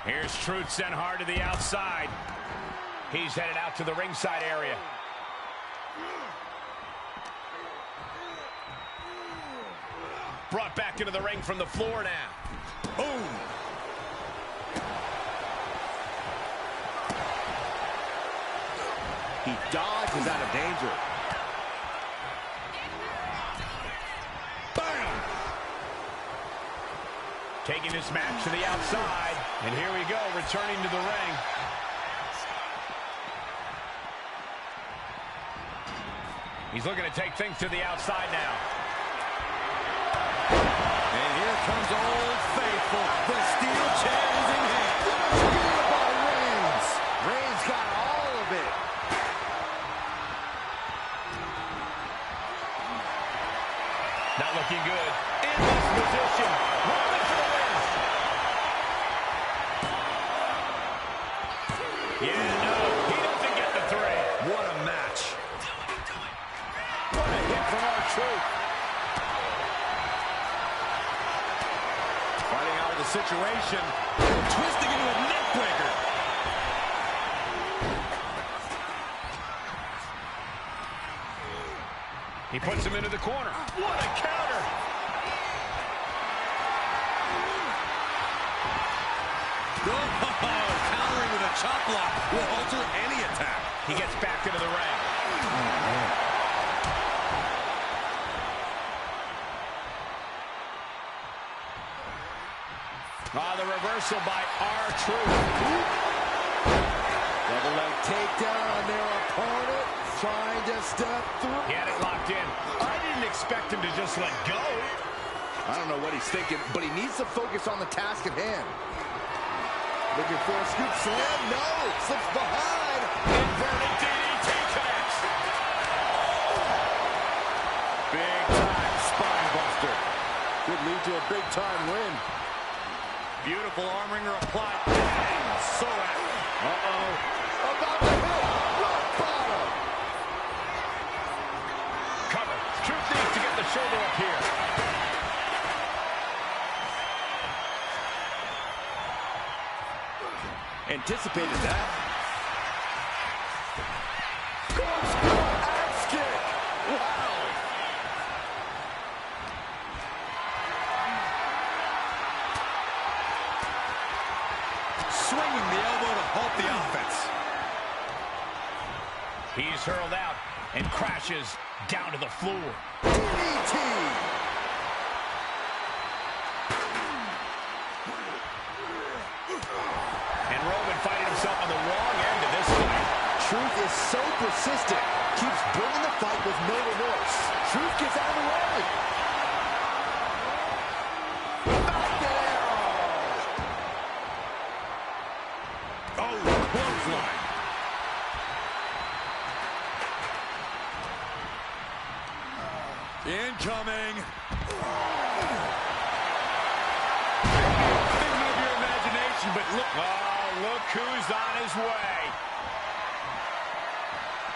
Here's Truth sent hard to the outside. He's headed out to the ringside area. Brought back into the ring from the floor now. Boom. He dodges out of danger. Bam! Taking this match to the outside. And here we go, returning to the ring. He's looking to take things to the outside now. And here comes Old Faithful. The steel chair is in hand. By Reigns. Reigns got all of it. Not looking good. In this position. Roman for the win. Yeah, no, he doesn't get the three. What a match. What a hit from R-Truth. Fighting out of the situation. Twisting into a neck breaker. He puts him into the corner. What a counter. Countering with a chop block will alter any attack. He gets back into the ring. The reversal by R-Truth. Double leg takedown on their opponent. Trying to step through. He had it locked in. I didn't expect him to just let go. I don't know what he's thinking, but he needs to focus on the task at hand. Looking for a scoop slam. No, slips behind. Inverted DDT. Big time spine buster. Could lead to a big time win. Beautiful arm wringer applied. Dang, so accurate. Uh-oh. About to hit. Rock bottom. Cover. Truth needs to get the shoulder up here. Anticipated that. Corkscrew axe kick. Wow. Swinging the elbow to halt the offense. He's hurled out and crashes down to the floor. DDT. And Roman finding himself on the wrong end of this fight. Truth is so persistent. Keeps bringing the fight with no remorse. Truth gets out of the way. Falcon arrow. Oh, clothesline. Incoming. Figment of your imagination, but look. Oh, look who's on his way.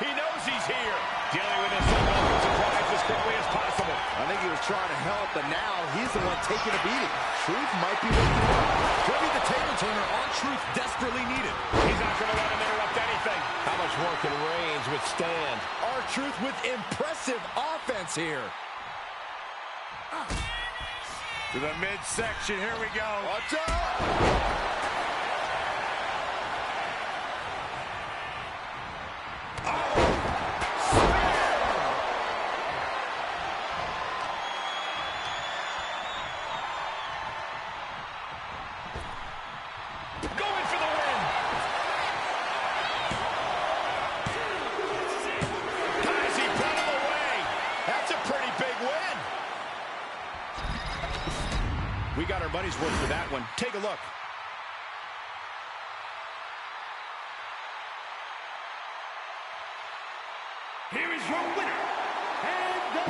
He knows he's here. Dealing with this unwelcome surprise as quickly as possible. I think he was trying to help, but now he's the one taking a beating. Truth might be waking up. Could be the table turner R-Truth desperately needed. He's not going to let him interrupt anything. How much more can Reigns withstand? R-Truth with impressive offense here. To the midsection, here we go. Watch out! Going for the win. Guys, he put him away. That's a pretty big win. We got our money's worth for that one. Take a look. Here is your winner, and the...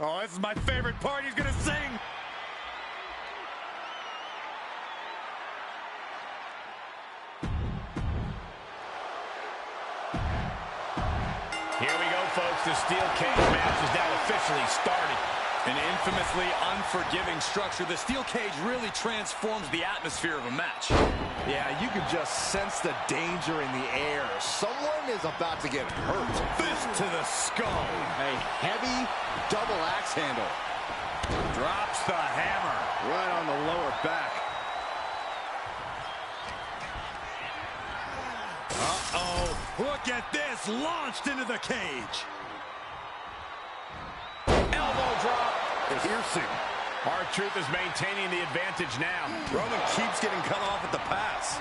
Oh, this is my favorite part. He's going to sing. Here we go, folks. The steel cage match is now officially started. An infamously unforgiving structure. The steel cage really transforms the atmosphere of a match. Yeah, you can just sense the danger in the air. Someone is about to get hurt. Fist to the skull. A heavy double axe handle. Drops the hammer. Right on the lower back. Uh-oh. Look at this. Launched into the cage. Elbow drop. Piercing. R-Truth is maintaining the advantage now. Roman keeps getting cut off at the pass.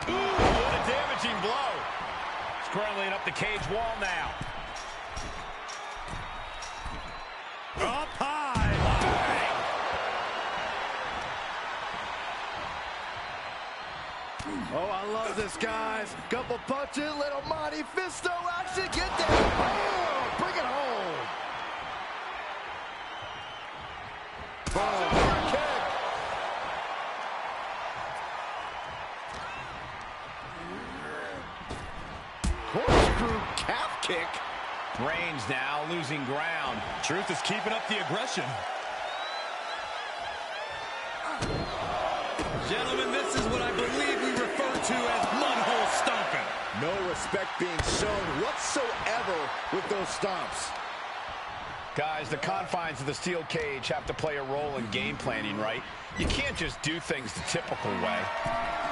Ooh, what a damaging blow. Scrambling up the cage wall now. Up high. Oh, I love this, guys. Couple punches, little Monty Fisto action. Get there. Oh, bring it home. Oh, kick. Corkscrew calf kick. Reigns now losing ground. Truth is keeping up the aggression. Gentlemen, this is what I believe we refer to as mudhole stomping. No respect being shown whatsoever with those stomps. Guys, the confines of the steel cage have to play a role in game planning, right? You can't just do things the typical way.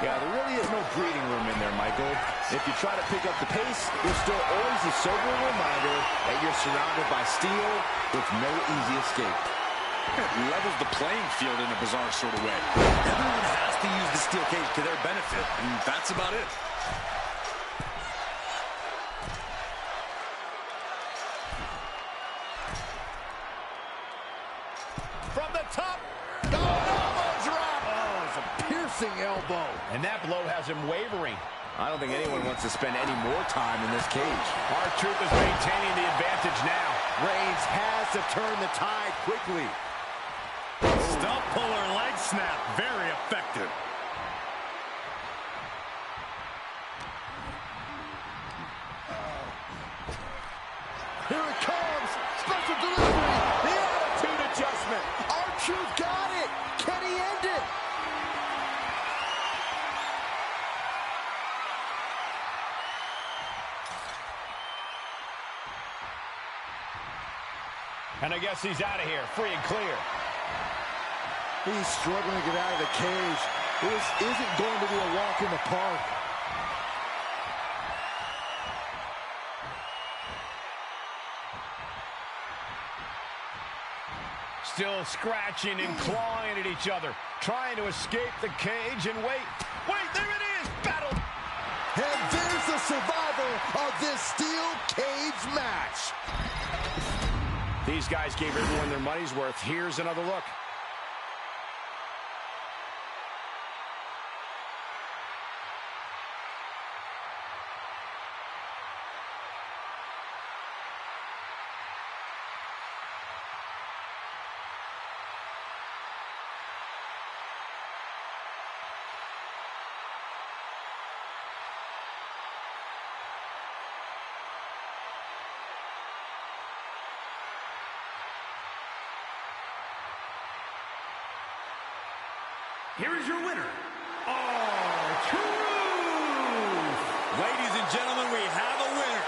Yeah, there really is no breathing room in there, Michael. If you try to pick up the pace, there's still always a sobering reminder that you're surrounded by steel with no easy escape. It levels the playing field in a bizarre sort of way. Everyone has to use the steel cage to their benefit, and that's about it. From the top, elbow drop. Oh, it's a piercing elbow. And that blow has him wavering. I don't think anyone wants to spend any more time in this cage. R-Truth is maintaining the advantage now. Reigns has to turn the tide quickly. Stump puller leg snap, very effective. Here it comes, special delivery, the attitude adjustment. R-Truth got it. Can he end it? And I guess he's out of here, free and clear. He's struggling to get out of the cage. This isn't going to be a walk in the park. Still scratching and clawing at each other, trying to escape the cage and wait. Wait, there it is, battle. And there's the survivor of this steel cage match. These guys gave everyone their money's worth. Here's another look. Here is your winner, R-Truth. Ladies and gentlemen, we have a winner,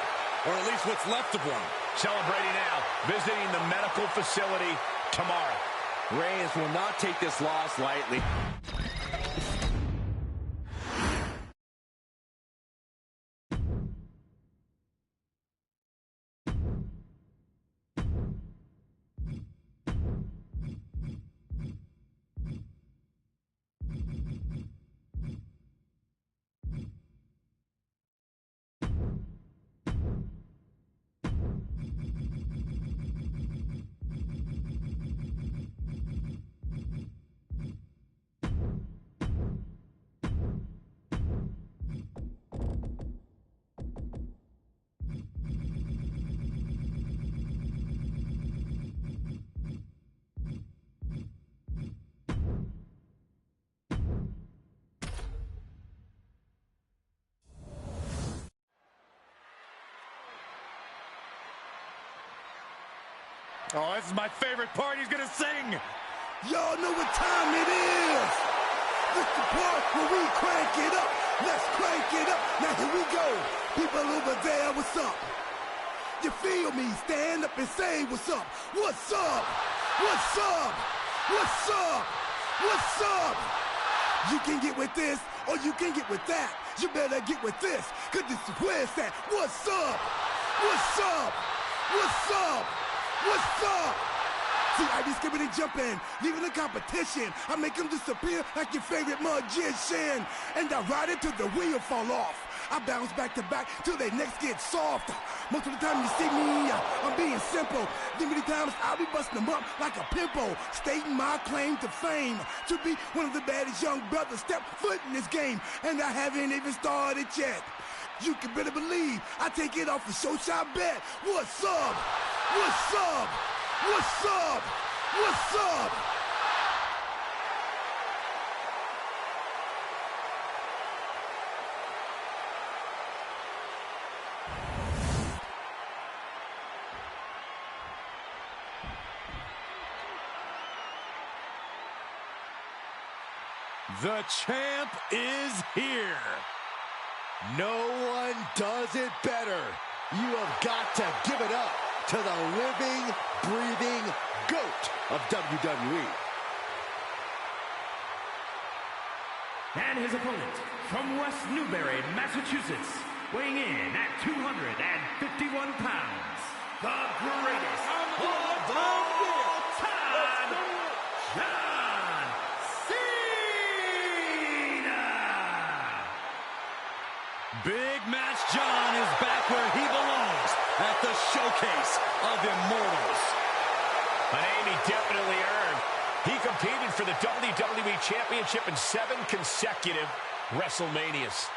or at least what's left of one. Celebrating now, visiting the medical facility tomorrow. Reigns will not take this loss lightly. Oh, this is my favorite part. He's gonna sing. Y'all know what time it is. This the part where we crank it up. Let's crank it up. Now here we go. People over there, what's up? You feel me? Stand up and say what's up. What's up? What's up? What's up? What's up? You can get with this or you can get with that. You better get with this, cause this is where it's at. What's up? What's up? What's up? What's up? See, I be skipping and jumping, leaving the competition. I make them disappear like your favorite magician. And I ride it till the wheel fall off. I bounce back to back till their necks get soft. Most of the time you see me, I'm being simple. Then many times I'll be busting them up like a pimple, stating my claim to fame, to be one of the baddest young brothers step foot in this game. And I haven't even started yet. You can better believe I take it off the show shot bet. What's up? What's up? What's up? What's up? The champ is here. No one does it better. You have got to give it up to the living, breathing GOAT of WWE. And his opponent, from West Newbury, Massachusetts, weighing in at 251 pounds, the greatest of all time, John Cena! Big Match John is back where he belongs, at the showcase of immortals. A name he definitely earned. He competed for the WWE Championship in 7 consecutive WrestleManias.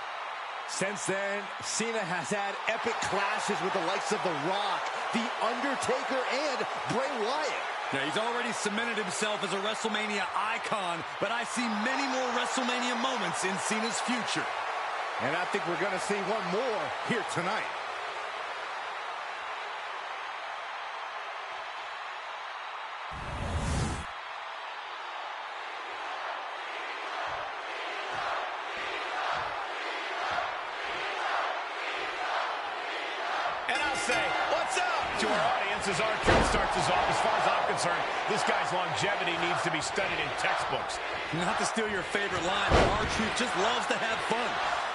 Since then, Cena has had epic clashes with the likes of The Rock, The Undertaker, and Bray Wyatt. Now, he's already cemented himself as a WrestleMania icon, but I see many more WrestleMania moments in Cena's future. And I think we're going to see one more here tonight. And I'll say, what's up to our audience as R-Truth starts us off. As far as I'm concerned, this guy's longevity needs to be studied in textbooks. Not to steal your favorite line, but R-Truth just loves to have fun.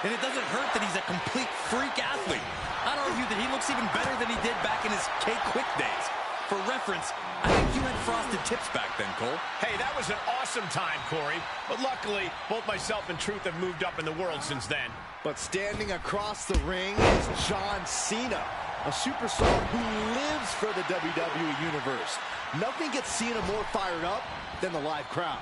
And it doesn't hurt that he's a complete freak athlete. I'd argue that he looks even better than he did back in his K-Quick days. For reference, I think you had frosted tips back then, Cole. Hey, that was an awesome time, Corey. But luckily, both myself and Truth have moved up in the world since then. But standing across the ring is John Cena, a superstar who lives for the WWE Universe. Nothing gets Cena more fired up than the live crowd.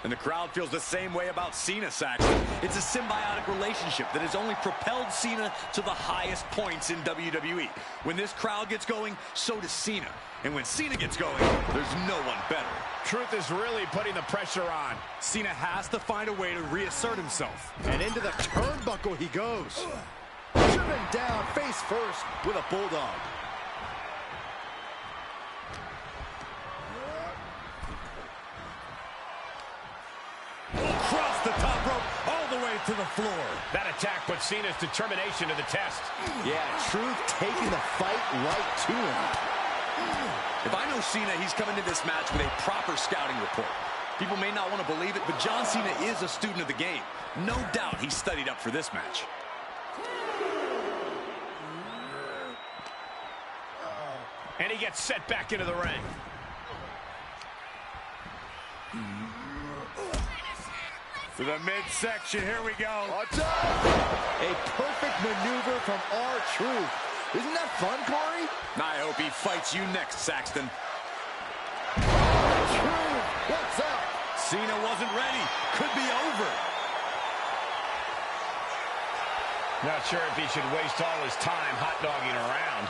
And the crowd feels the same way about Cena, Saxton. It's a symbiotic relationship that has only propelled Cena to the highest points in WWE. When this crowd gets going, so does Cena. And when Cena gets going, there's no one better. Truth is really putting the pressure on. Cena has to find a way to reassert himself. And into the turnbuckle he goes. Driven down face first with a bulldog. Across the top rope, all the way to the floor. That attack put Cena's determination to the test. Yeah, Truth taking the fight right to him. If I know Cena, he's coming to this match with a proper scouting report. People may not want to believe it, but John Cena is a student of the game. No doubt he studied up for this match. And he gets set back into the ring. To the midsection, here we go. A perfect maneuver from R-Truth. Isn't that fun, Corey? I hope he fights you next, Saxton. R-Truth, what's up? Cena wasn't ready. Could be over. Not sure if he should waste all his time hot-dogging around.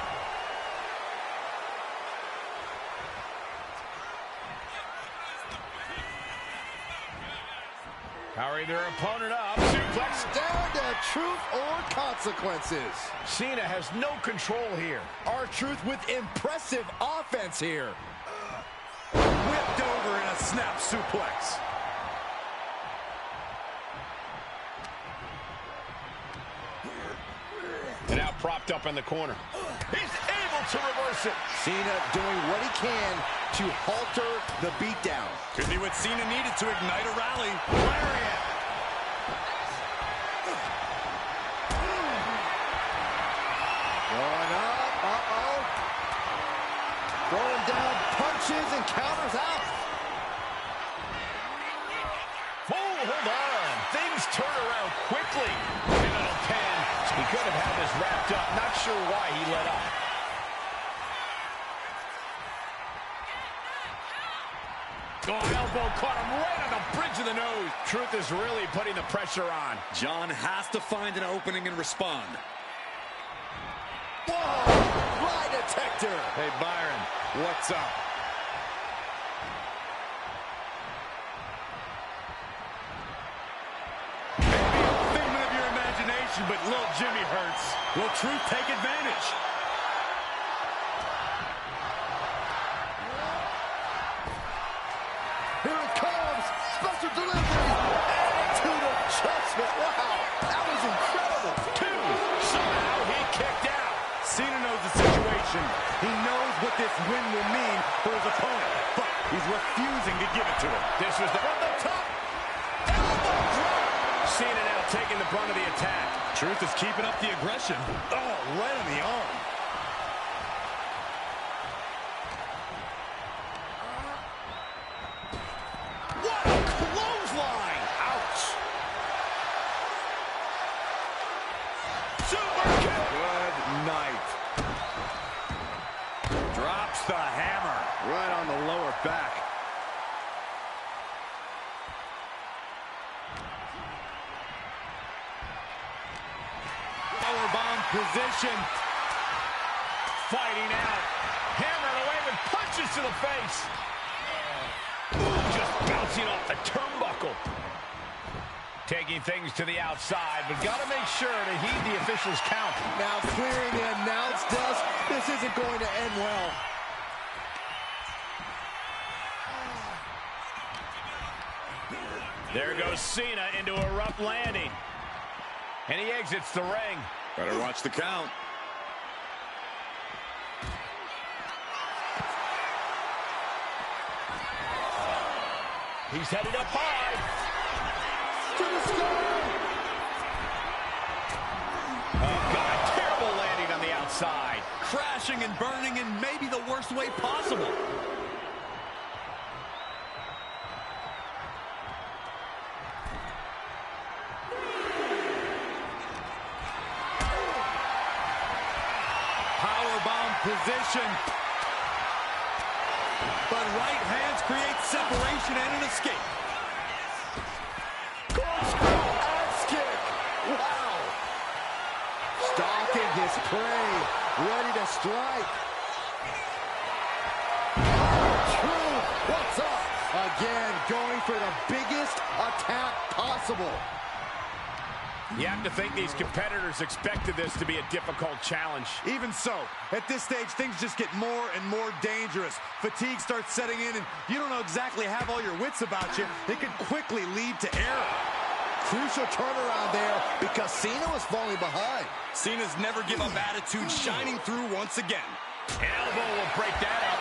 Hurry their opponent up. Suplex. Down to truth or consequences. Cena has no control here. R-Truth with impressive offense here. Whipped over in a snap suplex. And now propped up in the corner. He's able to reverse it. Cena doing what he can to halter the beatdown. Could be what Cena needed to ignite a rally. Lariat. Going up, throwing down punches and counters out. Oh, hold on. Things turn around quickly. Pivotal 10. He could have had this wrapped up. Not sure why he let up. Oh, elbow caught him right on the bridge of the nose. Truth is really putting the pressure on. John has to find an opening and respond. Whoa! Lie detector! Hey, Byron, what's up? Maybe a figment of your imagination, but little Jimmy hurts. Will Truth take advantage? Here it comes! Special delivery! And this win will mean for his opponent, but he's refusing to give it to him. This was from the top. Elbow drop. Cena now taking the brunt of the attack. Truth is keeping up the aggression. Oh, right on the arm. What a clothesline. Ouch. Super kick. Good night. Drops the hammer right on the lower back. Powerbomb position. Fighting out. Hammered away with punches to the face. Ooh, just bouncing off the turnbuckle. Taking things to the outside, but got to make sure to heed the official's count. Now clearing the announce desk. This isn't going to end well. There goes Cena into a rough landing. And he exits the ring. Better watch the count. He's headed up high. To the sky. Oh, God, terrible landing on the outside. Crashing and burning in maybe the worst way possible. Powerbomb position. But right hands create separation and an escape. Axe kick. Wow. Stalking his prey. Ready to strike. Truth. What's up? Again, going for the biggest attack possible. You have to think these competitors expected this to be a difficult challenge. Even so, at this stage, things just get more and more dangerous. Fatigue starts setting in, and you don't know exactly have all your wits about you. It could quickly lead to error. Crucial turnaround there because Cena was falling behind. Cena's never give up attitude shining through once again. An elbow will break that up.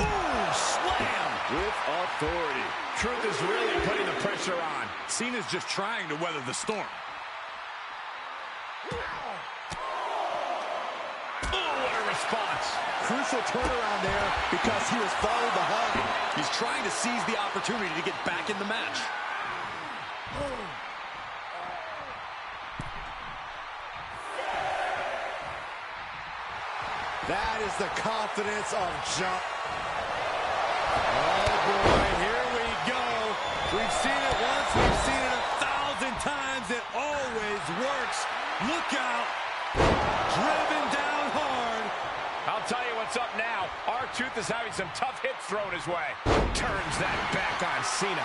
Ooh, slam! With authority. Truth is really putting the pressure on. Cena's just trying to weather the storm. Ooh, what a response. Crucial turnaround there because he was falling behind. He's trying to seize the opportunity to get back in the match. That is the confidence of John. Oh, boy, here we go. We've seen it once, we've seen it 1,000 times. It always works. Look out. Driven down hard. I'll tell you what's up now. R-Truth is having some tough hits thrown his way. Turns that back on Cena.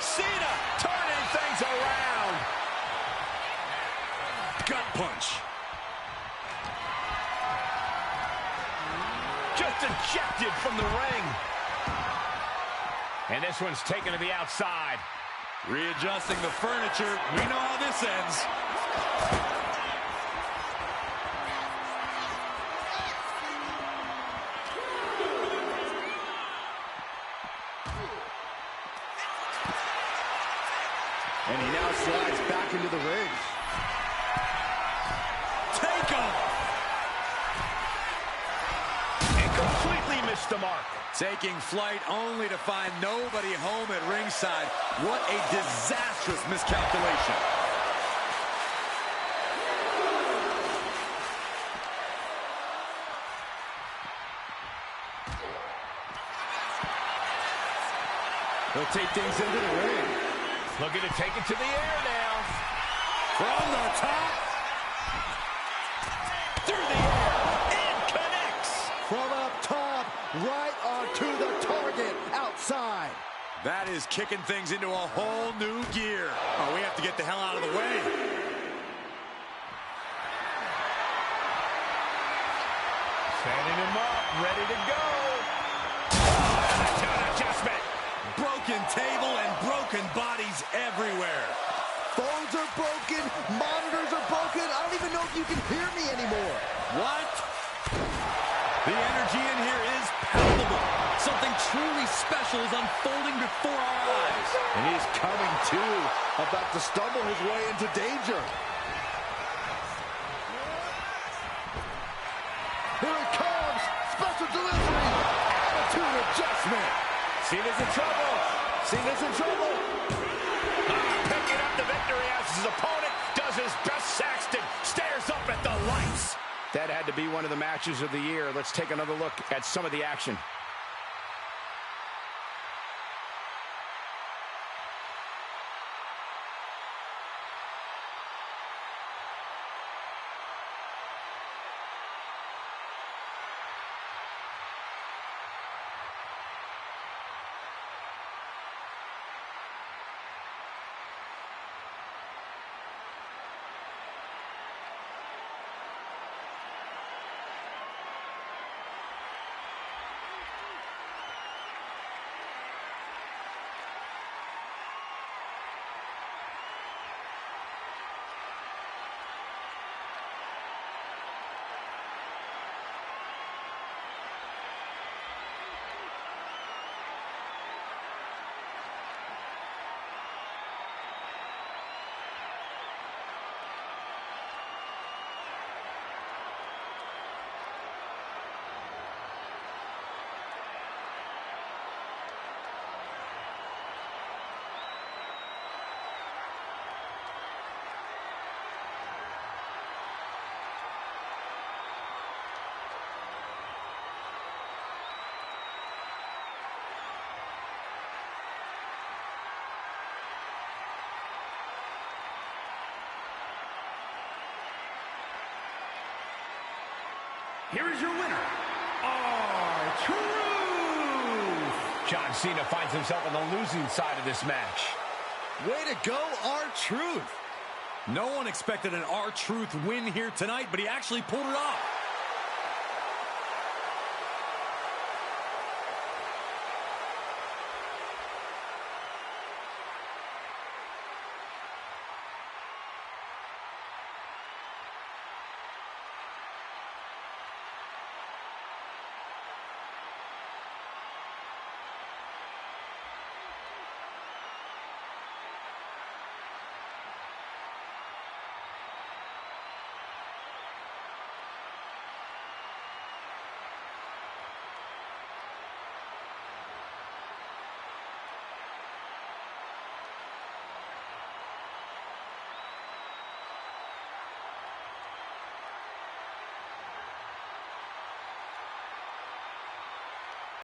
Cena turning things around. Gut punch. Just ejected from the ring. And this one's taken to the outside. Readjusting the furniture. We know how this ends. And he now slides back into the ring. Take him. And completely missed the mark. Taking flight only to find nobody home at ringside. What a disastrous miscalculation. He'll take things into the ring. Looking to take it to the air now. From the top. Through the air. And connects. From up top, right onto the target outside. That is kicking things into a whole new gear. Oh, we have to get the hell out of the way. Setting him up, ready to go. Oh, and a adjustment. Broken table and broken bodies everywhere. Phones are broken, monitors are broken. I don't even know if you can hear me anymore. What? The energy in here is palpable. Something truly special is unfolding before our eyes. And he's coming to, about to stumble his way into danger. Here it comes, special delivery, attitude adjustment. Cena's in trouble. Cena's in trouble. Picking up the victory as his opponent does his best. Saxton stares up at the lights. That had to be one of the matches of the year. Let's take another look at some of the action. Here is your winner, R-Truth. John Cena finds himself on the losing side of this match. Way to go, R-Truth. No one expected an R-Truth win here tonight, but he actually pulled it off.